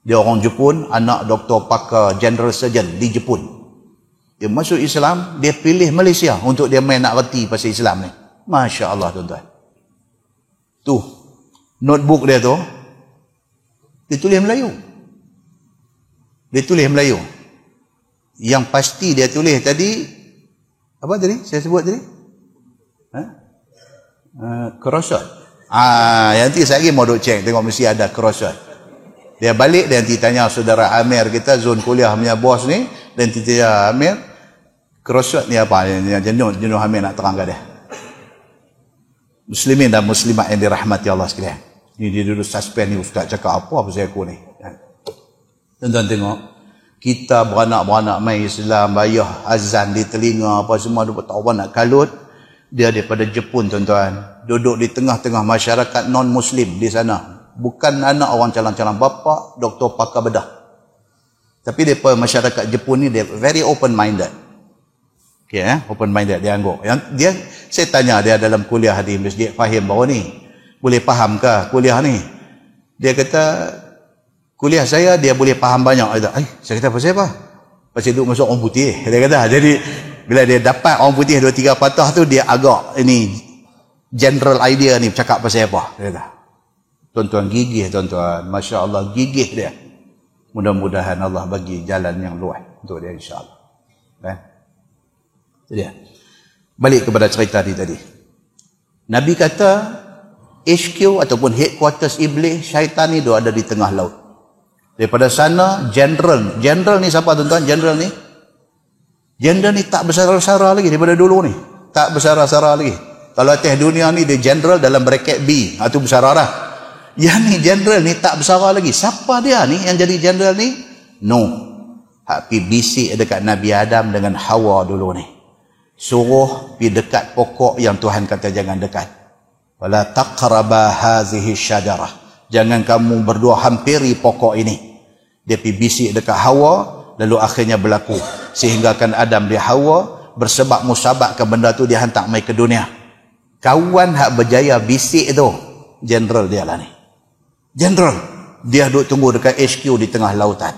Dia orang Jepun, anak doktor pakar general surgeon di Jepun. Dia masuk Islam, dia pilih Malaysia untuk dia main nak reti pasal Islam ni. Masya Allah tuan-tuan. Tu, notebook dia tu, dia tulis Melayu. Dia tulis Melayu. Yang pasti dia tulis tadi, apa tadi? Saya sebut tadi? Crossword. Nanti saya lagi mau duk cek, tengok mesti ada crossword. Dia balik, dia nanti tanya saudara Amir kita, zon kuliah punya bos ni, dan nanti tanya Amir, crossword ni apa? Jenuh Amir nak terangkan dia. Muslimin dan muslimat yang dirahmati Allah sekalian. Ni dia duduk suspend ni, ustaz cakap apa pasal aku ni. Tuan-tuan tengok, kita beranak-beranak main Islam, bayah azan di telinga, apa semua, tak apa nak kalut. Dia daripada Jepun tuan-tuan, duduk di tengah-tengah masyarakat non-Muslim di sana. Bukan anak orang calon-calon bapa, doktor pakar bedah. Tapi dia masyarakat Jepun ni dia very open minded. Okay, open minded dia anggap. Yang dia, saya tanya dia dalam kuliah di Masjid Fahim baru ni, boleh faham ke kuliah ni? Dia kata kuliah saya dia boleh faham banyak. Saya kata pasal apa? Pasal duduk masuk orang putih. Dia kata jadi bila dia dapat orang putih 2-3 patah tu, dia agak ini general idea ni cakap pasal apa. Dia kata, tuan-tuan gigih tuan-tuan, Masya Allah gigih dia. Mudah-mudahan Allah bagi jalan yang luas untuk dia insyaAllah. Itu dia. Balik kepada cerita tadi. Nabi kata HQ ataupun headquarters iblis syaitan ni dia ada di tengah laut. Daripada sana general ni siapa tuan-tuan? General ni tak bersara-sara lagi daripada dulu ni. Tak bersara-sara lagi. Kalau atas dunia ni dia general dalam bracket B, itu bersara dah. Yang ni general ni tak bersara lagi. Siapa dia ni yang jadi general ni? No. Hak pi bisik dekat Nabi Adam dengan Hawa dulu ni. Suruh pi dekat pokok yang Tuhan kata jangan dekat. Wala taqraba hazihi syajarah. Jangan kamu berdua hampiri pokok ini. Dia pi bisik dekat Hawa, lalu akhirnya berlaku. Sehinggakan Adam dia Hawa bersebab musabak ke benda tu dia hantar mai ke dunia. Kawan hak berjaya bisik tu, general dia lah ni. General, dia duduk tunggu dekat HQ di tengah lautan.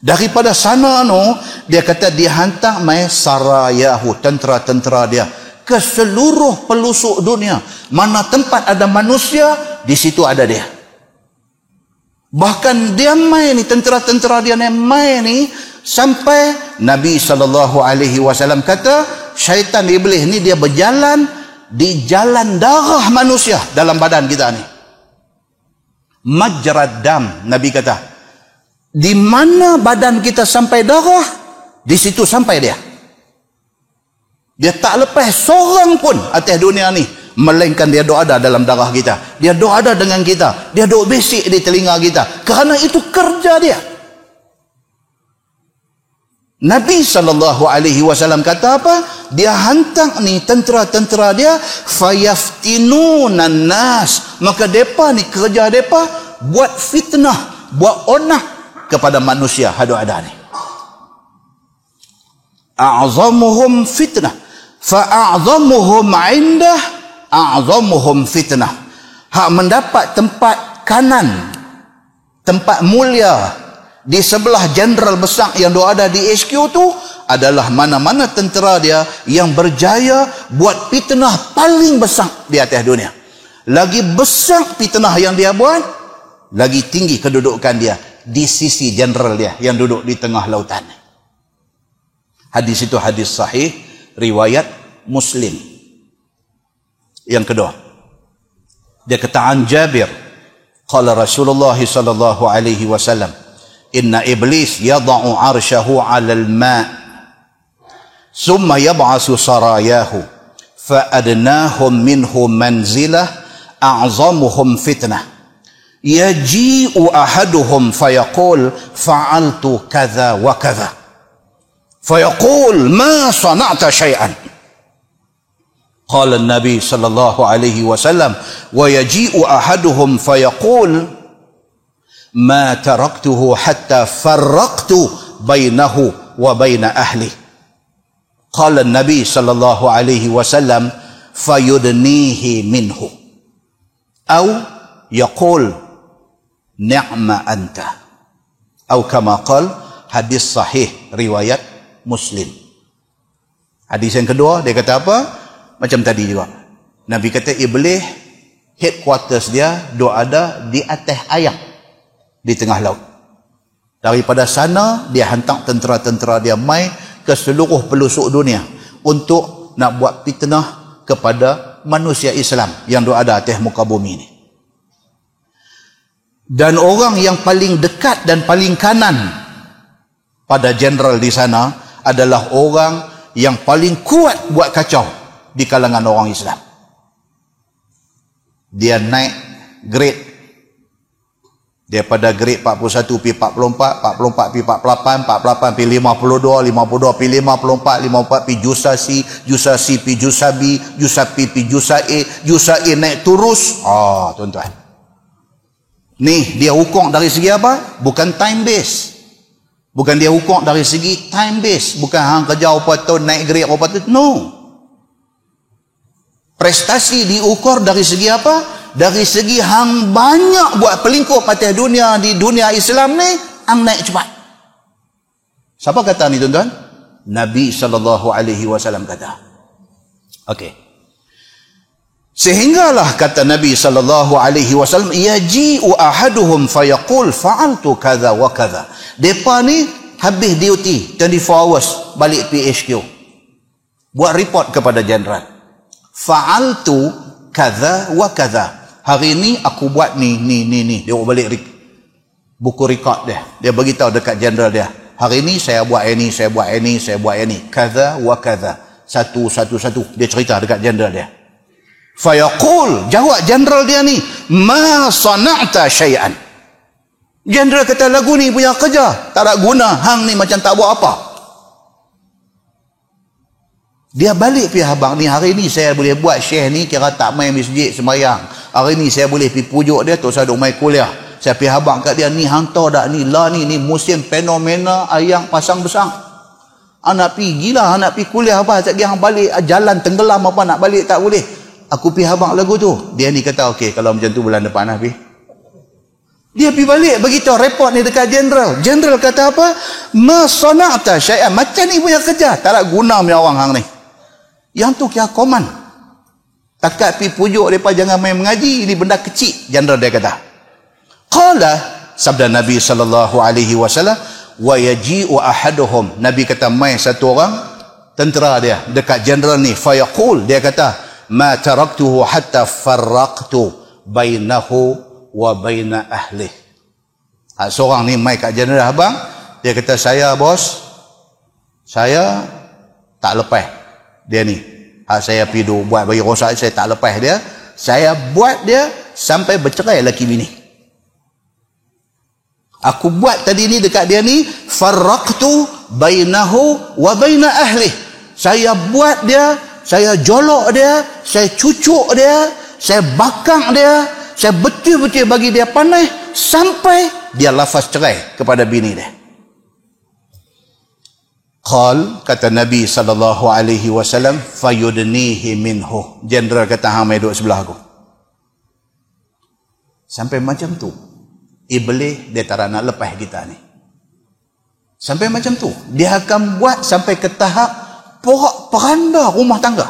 Daripada sana dia kata dia hantar mai sarayahu, tentera-tentera dia ke seluruh pelosok dunia. Mana tempat ada manusia, di situ ada dia. Bahkan dia mai ni, tentera-tentera dia mai ni, sampai Nabi SAW kata, syaitan iblis ni dia berjalan di jalan darah manusia dalam badan kita ni. Majrad dam, Nabi kata, di mana badan kita sampai darah, di situ sampai dia. Dia tak lepas seorang pun atas dunia ni, melainkan dia ada dalam darah kita. Dia ada dengan kita. Dia bisik di telinga kita. Kerana itu kerja dia. Nabi SAW kata apa? Dia hantar ni tentera-tentera dia, fayaftinunan nas. Maka mereka ni kerja mereka buat fitnah, buat onah kepada manusia hadu-ada ni. A'zamuhum fitnah, fa'a'zamuhum indah a'zamuhum fitnah. Hak mendapat tempat kanan, tempat mulia di sebelah jeneral besar yang ada di HQ tu adalah mana-mana tentera dia yang berjaya buat fitnah paling besar di atas dunia. Lagi besar fitnah yang dia buat, lagi tinggi kedudukan dia di sisi jeneral dia yang duduk di tengah lautan. Hadis itu hadis sahih, riwayat Muslim. Yang kedua, dia kata an Jabir, qala Rasulullah sallallahu alaihi wasallam, inna iblis yada'u arsyahu 'alal ma' thumma yab'asu sarayahu fa adnahum minhu manzilah a'zamuhum fitnah yaji'u ahaduhum fayaqul fa'altu kadha wa kadha fayaqul ma sana'ta syai'an. Qala an-nabi sallallahu alaihi wasallam wa yaji'u ahaduhum fayaqul ma taraktuhu hatta farraqtu bainahu wa baina ahli. Qala an-nabi sallallahu alaihi wasallam fayudnihi minhu aw yaqul ni'ma anta aw kama qala. Hadis sahih riwayat Muslim. Hadis yang kedua dia kata apa? Macam tadi juga. Nabi kata iblis headquarters dia ada di atas air di tengah laut. Daripada sana dia hantar tentera-tentera dia mai ke seluruh pelosok dunia untuk nak buat fitnah kepada manusia Islam yang ada atas muka bumi ni. Dan orang yang paling dekat dan paling kanan pada jeneral di sana adalah orang yang paling kuat buat kacau di kalangan orang Islam. Dia naik grade daripada grade 41 pi 44, 44 pi 48, 48 pi 52, 52 pi 54, 54 pi jusasi, jusasi pi jusabi, jusapi pi jusae, jusae naik terus. Tuan-tuan, ni dia hukum dari segi apa? Bukan time base. Bukan dia hukum dari segi time base. Bukan hang kerja apa tu naik grade apa tu. No. Prestasi diukur dari segi apa? Dari segi hang banyak buat pelingkup atas dunia, di dunia Islam ni, hang naik cepat. Siapa kata ni tuan-tuan? Nabi SAW kata. Okey. Sehinggalah kata Nabi SAW, yaji'u ahaduhum fayaqul fa'altu kadha wa kadha. Depa ni habis duty 24 hours balik PHQ. Buat report kepada jeneral. Fa'altu kadha wa kadha. Hari ni aku buat ni. Dia balik buku rekod dia. Dia beritahu dekat jeneral dia. Hari ni saya buat ini, saya buat ini, saya buat ini. Kadha wa kadha. Satu. Dia cerita dekat jeneral dia. Fayaqul, jawab jeneral dia ni, ma sana'ta syai'an. Jeneral kata lagu ni punya kerja tak ada guna, hang ni macam tak buat apa. Dia balik pergi abang ni, hari ni saya boleh buat syekh ni kira tak main masjid sembahyang. Hari ni saya boleh pergi pujuk dia tu saya duk main kuliah. Saya pergi abang kat dia, ni hang tahu tak ni lah ni musim fenomena ayang pasang besar. Anak pergi gila, anak pergi kuliah apa, sekali hang balik jalan tenggelam apa nak balik tak boleh. Aku pergi abang lagu tu. Dia ni kata okey kalau macam tu bulan depan lah pergi. Dia pergi balik beritahu report ni dekat jeneral. Jeneral kata apa? Ma sana'ta syai'an. Macam ni punya kerja tak ada guna punya orang hang ni. Yang tu kira koman. Takat pergi pujuk mereka jangan main mengaji, ini benda kecil. Jeneral dia kata. Qala, sabda Nabi SAW, wa yaji'u ahaduhum. Nabi kata mai satu orang tentera dia dekat jeneral ni. Fayaqul, dia kata, ma taraktuhu hatta farraqtu bainahu wa baina ahlih. Seorang ni mai kat jenerah abang, dia kata, saya bos, saya tak lepas dia ni. Saya pergi buat bagi rosak, saya tak lepas dia. Saya buat dia sampai bercerai laki bini. Aku buat tadi ni dekat dia ni, farraqtu bainahu wa baina ahli. Saya buat dia, saya jolok dia, saya cucuk dia, saya bakang dia, saya betul-betul bagi dia panas sampai dia lafaz cerai kepada bini dia. Qal, kata Nabi SAW, fayudnihi minhu. Jeneral kata, hang mai duduk sebelah aku. Sampai macam tu Iblis dia tak nak lepas kita ni. Sampai macam tu dia akan buat sampai ke tahap porak-poranda rumah tangga.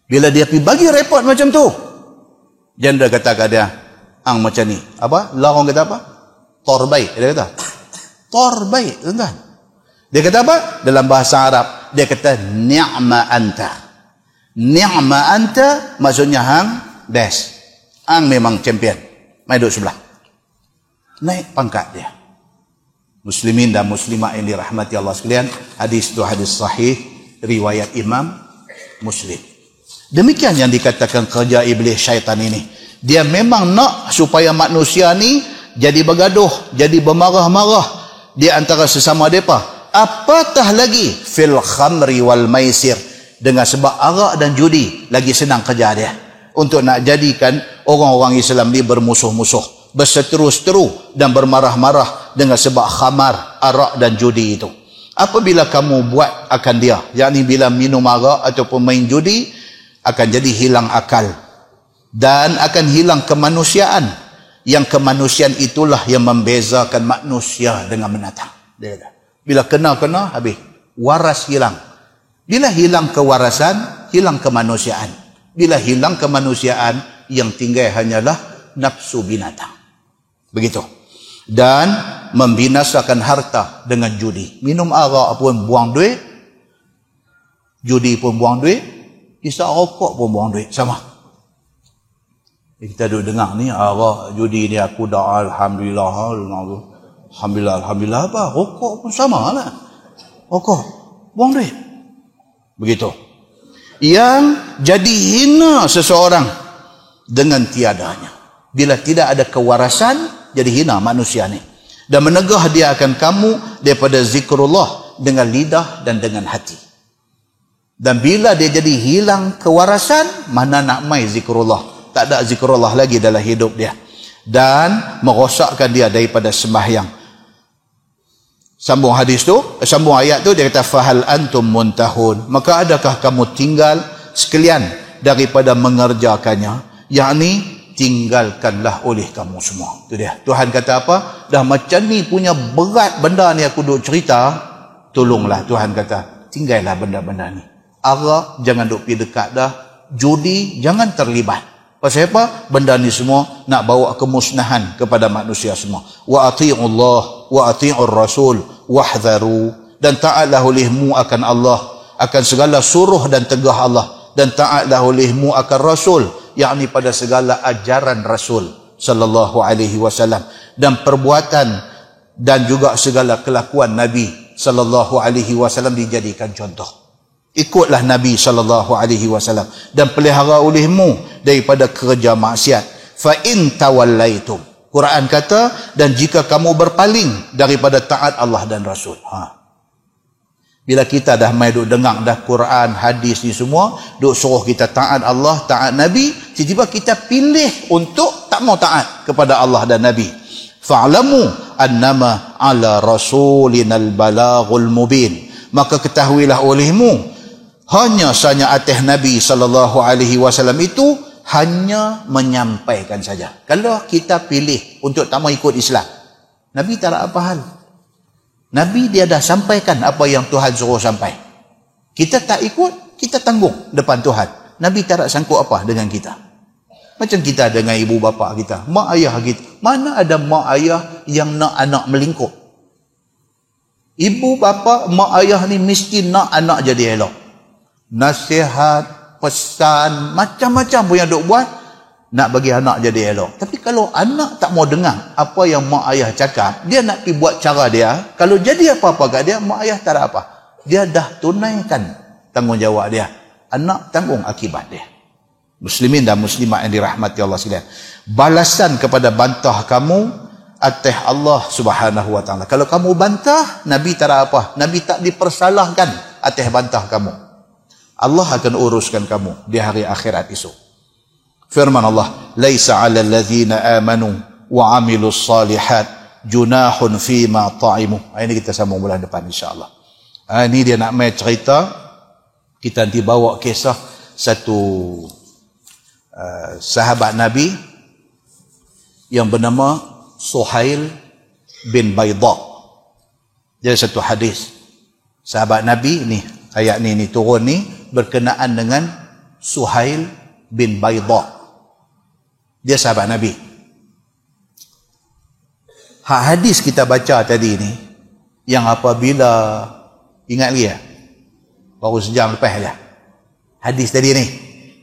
Bila dia pergi bagi report macam tu, jeneral kata kat dia, hang macam ni, apa? Larang kata apa? Tor baik, dia kata. Tor baik, tuan-tuan. Dia kata apa? Dalam bahasa Arab, dia kata ni'ma anta. Ni'ma anta maksudnya hang des. Hang memang champion. Mai duduk sebelah. Naik pangkat dia. Muslimin dan muslimat yang dirahmati Allah sekalian, hadis itu hadis sahih riwayat Imam Muslim. Demikian yang dikatakan kerja iblis syaitan ini. Dia memang nak supaya manusia ni jadi bergaduh, jadi bermarah-marah di antara sesama mereka. Apatah lagi fil khamri wal maisir, dengan sebab arak dan judi lagi senang kerja dia untuk nak jadikan orang-orang Islam ni bermusuh-musuh, berseteru-seteru dan bermarah-marah dengan sebab khamar, arak dan judi itu. Apabila kamu buat akan dia, yakni bila minum arak ataupun main judi, akan jadi hilang akal dan akan hilang kemanusiaan. Yang kemanusiaan itulah yang membezakan manusia dengan binatang. Dia kata, bila kena-kena habis, waras hilang. Bila hilang kewarasan, hilang kemanusiaan. Bila hilang kemanusiaan, yang tinggal hanyalah nafsu binatang. Begitu. Dan membinasakan harta dengan judi. Minum arak pun buang duit, judi pun buang duit, isap rokok pun buang duit, sama. Kita duduk dengar ni, arak, judi ni aku dah alhamdulillah, alhamdulillah apa? Rokok pun sama lah. Rokok, buang duit. Begitu. Yang jadi hina seseorang dengan tiadanya. Bila tidak ada kewarasan, jadi hina manusia ni. Dan menegah dia akan kamu daripada zikrullah dengan lidah dan dengan hati. Dan bila dia jadi hilang kewarasan, mana nak mai zikrullah. Tak ada zikrullah lagi dalam hidup dia. Dan merosakkan dia daripada sembahyang. Sambung hadis tu, sambung ayat tu, dia kata fahal antum muntahun, maka adakah kamu tinggal sekalian daripada mengerjakannya, yakni tinggalkanlah oleh kamu semua. Tu dia. Tuhan kata apa? Dah macam ni punya berat benda ni aku duk cerita, tolonglah Tuhan kata, tinggallah benda-benda ni. Arak jangan duk pergi dekat dah, judi jangan terlibat. Pasal apa? Benda ni semua nak bawa kemusnahan kepada manusia semua. Wa ati'ullah wa ati'ur rasul wahdharu, dan taatlah olehmu akan Allah, akan segala suruh dan tegah Allah, dan taatlah olehmu akan Rasul, yakni pada segala ajaran Rasul sallallahu alaihi wasallam, dan perbuatan dan juga segala kelakuan Nabi sallallahu alaihi wasallam dijadikan contoh. Ikutlah Nabi sallallahu alaihi wasallam dan pelihara olehmu daripada kerja maksiat. Fa in tawallaitum, Quran kata, dan jika kamu berpaling daripada taat Allah dan Rasul. Bila kita dah mai duk dengar dah Quran, hadis ni semua, duk suruh kita taat Allah, taat Nabi, tiba-tiba kita pilih untuk tak mau taat kepada Allah dan Nabi. Fa'lamu annama ala rasulinal balaghul mubin, maka ketahuilah olehmu, hanya sahaja atas Nabi sallallahu alaihi wasallam itu hanya menyampaikan saja. Kalau kita pilih untuk tak mau ikut Islam, Nabi tak ada apa hal. Nabi dia dah sampaikan apa yang Tuhan suruh sampai. Kita tak ikut, kita tanggung depan Tuhan. Nabi tak ada sangkut apa dengan kita. Macam kita dengan ibu bapa kita, mak ayah kita. Mana ada mak ayah yang nak anak melingkup? Ibu bapa, mak ayah ni mesti nak anak jadi elok. Nasihat, pesan, macam-macam pun yang duk buat, nak bagi anak jadi elok. Tapi kalau anak tak mau dengar apa yang mak ayah cakap, dia nak pergi buat cara dia, kalau jadi apa-apa kat dia, mak ayah tak ada apa. Dia dah tunaikan tanggungjawab dia. Anak tanggung akibat dia. Muslimin dan muslimat yang dirahmati Allah sekalian. Balasan kepada bantah kamu atas Allah Subhanahu wa taala. Kalau kamu bantah, Nabi tak ada apa. Nabi tak dipersalahkan atas bantah kamu. Allah akan uruskan kamu di hari akhirat esok. Firman Allah, "Laisa 'alal ladzina amanu wa 'amilus shalihat junahun fima ta'imu." Ini kita sambung bulan depan insya-Allah. Ini dia nak mai cerita, kita nanti bawa kisah satu sahabat Nabi yang bernama Suhail bin Bayda. Dia satu hadis. Sahabat Nabi ni, ayat ni turun ni berkenaan dengan Suhail bin Bayda. Dia sahabat Nabi. Hadis kita baca tadi ni, yang apabila, ingat lagi ya? Baru sejam lepas je. Hadis tadi ni,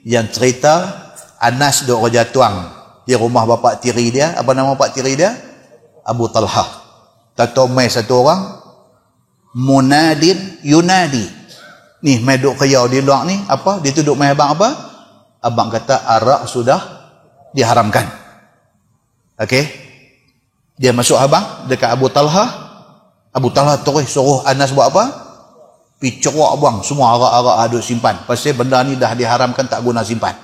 yang cerita Anas duk kerja tuang di rumah bapak tiri dia. Apa nama bapak tiri dia? Abu Talhah. Tato mai satu orang, munadin yunadi. Ni mai duk kerja di luar ni, apa? Dia tu duk mai abang apa? Abang kata arak sudah diharamkan. Okey. Dia masuk abang dekat Abu Talhah. Abu Talhah terus suruh Anas buat apa? Pi cerok buang semua arak-arak aduk simpan. Pasal benda ni dah diharamkan, tak guna simpan.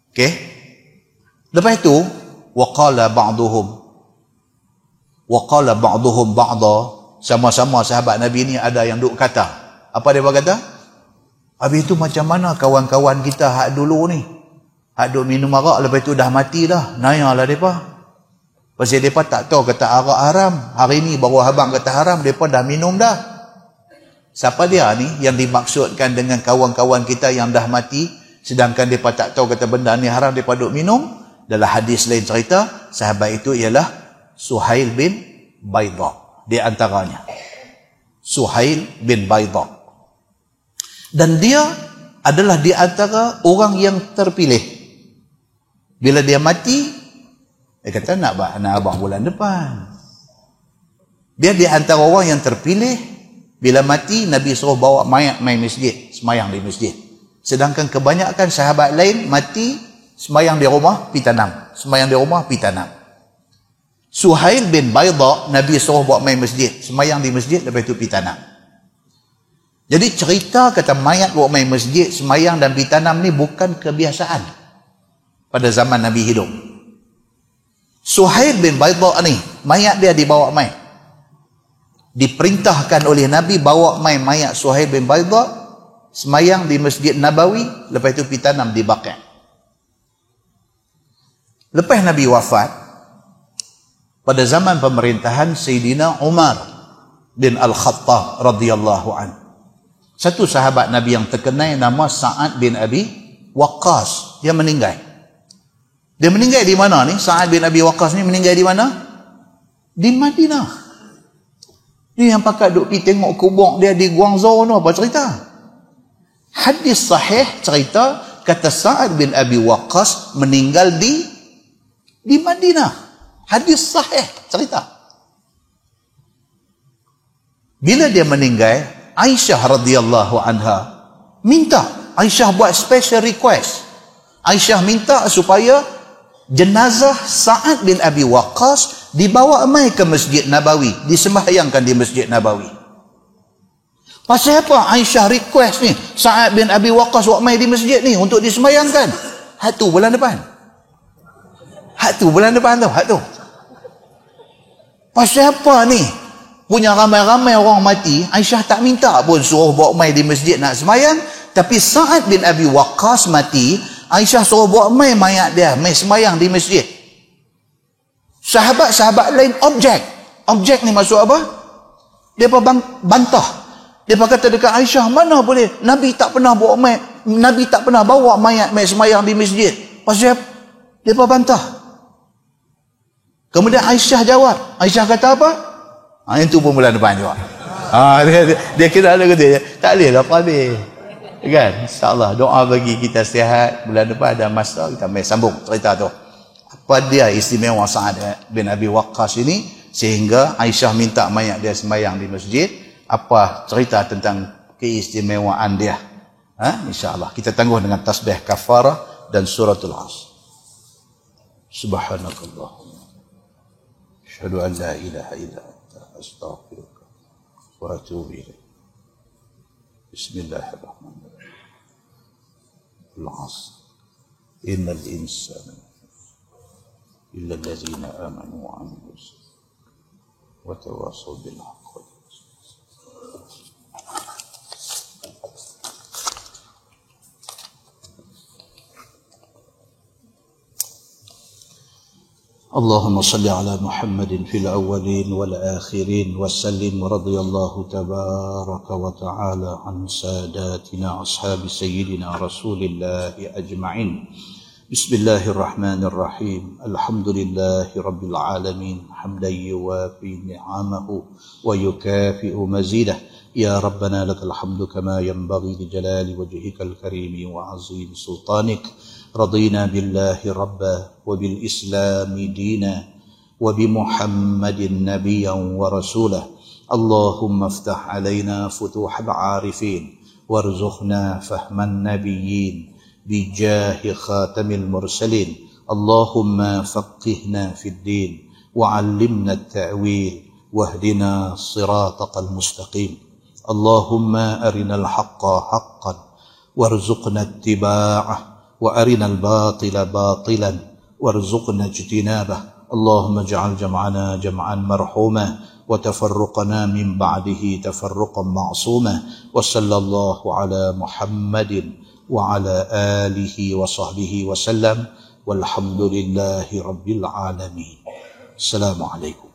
Okey. Lepas itu waqala ba'duhum ba'da, sama-sama sahabat Nabi ni ada yang duk kata. Apa dia kata? Habis itu macam mana kawan-kawan kita hak dulu ni? Hak duk minum arak, lepas tu dah mati dah. Nayalah mereka. Pasal mereka tak tahu kata arak haram. Hari ni baru abang kata haram, mereka dah minum dah. Siapa dia ni yang dimaksudkan dengan kawan-kawan kita yang dah mati, sedangkan mereka tak tahu kata benda ni haram, mereka duk minum? Dalam hadis lain cerita, sahabat itu ialah Suhail bin Bayda. Di antaranya Suhail bin Bayda. Dan dia adalah di antara orang yang terpilih. Bila dia mati, dia kata nak abang bulan depan. Dia di antara orang yang terpilih. Bila mati, Nabi suruh bawa mayat mai masjid, semayang di masjid. Sedangkan kebanyakan sahabat lain mati, semayang di rumah, pi tanam. Semayang di rumah, pi tanam. Suhail bin Bayda, Nabi suruh bawa mai masjid, semayang di masjid, lepas itu pi tanam. Jadi cerita kata mayat bawa mai masjid, semayang dan pi tanam ni bukan kebiasaan pada zaman Nabi hidup. Suhail bin Bayda ni, mayat dia dibawa mai. Diperintahkan oleh Nabi bawa mai mayat Suhail bin Bayda, semayang di Masjid Nabawi, lepas itu pi tanam di Baqi'. Lepas Nabi wafat, pada zaman pemerintahan Sayyidina Umar bin Al-Khattab radhiyallahu an, satu sahabat Nabi yang terkenal nama Sa'ad bin Abi Waqqas, dia meninggal. Dia meninggal di mana ni? Sa'ad bin Abi Waqqas ni meninggal di mana? Di Madinah. Dia yang pakat duk pergi tengok kubur dia di Guangzhou tu, apa cerita? Hadis sahih cerita kata Sa'ad bin Abi Waqqas meninggal di Madinah. Hadis sahih cerita. Bila dia meninggal, Aisyah radhiyallahu anha minta, Aisyah buat special request. Aisyah minta supaya jenazah Sa'ad bin Abi Waqqas dibawa mai ke Masjid Nabawi, disembahyangkan di Masjid Nabawi. Pasal apa Aisyah request ni Sa'ad bin Abi Waqqas bawa mai di masjid ni untuk disembahyangkan? Hak tu bulan depan. Hak tu bulan depan tu, hak tu. Pasal apa ni? Punya ramai-ramai orang mati, Aisyah tak minta pun suruh bawa mai di masjid nak sembahyang, tapi Sa'ad bin Abi Waqqas mati, Aisyah suruh bawa mai mayat dia, mai sembahyang di masjid. Sahabat-sahabat lain objek ni maksud apa? Dia bantah. Dia kata dekat Aisyah, mana boleh Nabi tak pernah bawa mayat mai sembahyang di masjid. Pasal dia bantah. Kemudian Aisyah jawab. Aisyah kata apa? Itu pun bulan depan juga. Dia kira ada kata tak boleh lah Pak. Kan? InsyaAllah doa bagi kita sihat. Bulan depan ada masa kita main sambung cerita tu. Apa dia istimewa Sa'ad bin Abi Waqqas ini sehingga Aisyah minta mayat dia sembahyang di masjid. Apa cerita tentang keistimewaan dia? InsyaAllah kita tangguh dengan tasbih kafarah dan suratul Asr. Subhanakallahumma asyhadu an la ilaha illa anta astaghfiruka wa atubu ilaik. Bismillahirrahmanirrahim. Al-'asr. Innal insana illa allazina amanu wa 'amilus wa tawassaw bil haqqi. اللهم صل على محمد في الأولين والآخرين وسلم رضي الله تبارك وتعالى عن ساداتنا أصحاب سيدنا رسول الله أجمعين. بسم الله الرحمن الرحيم. الحمد لله رب العالمين حمدا يوافي نعمه ويكافئ مزيده. يا ربنا لك الحمد كما ينبغي لجلال وجهك الكريم وعظيم سلطانك. رضينا بالله ربا وبالإسلام دينا وبمحمد نبيا ورسولا. اللهم افتح علينا فتوح العارفين وارزقنا فهم النبيين بجاه خاتم المرسلين. اللهم فقهنا في الدين وعلمنا التأويل واهدنا صراطك المستقيم. اللهم أرنا الحق حقا وارزقنا اتباعه وأرنا الباطل باطلا وارزقنا اجتنابه. اللهم اجعل جمعنا جمعا مرحوما وتفرقنا من بعده تفرقا معصوما. وصلى الله على محمد وعلى آله وصحبه وسلم والحمد لله رب العالمين. السلام عليكم.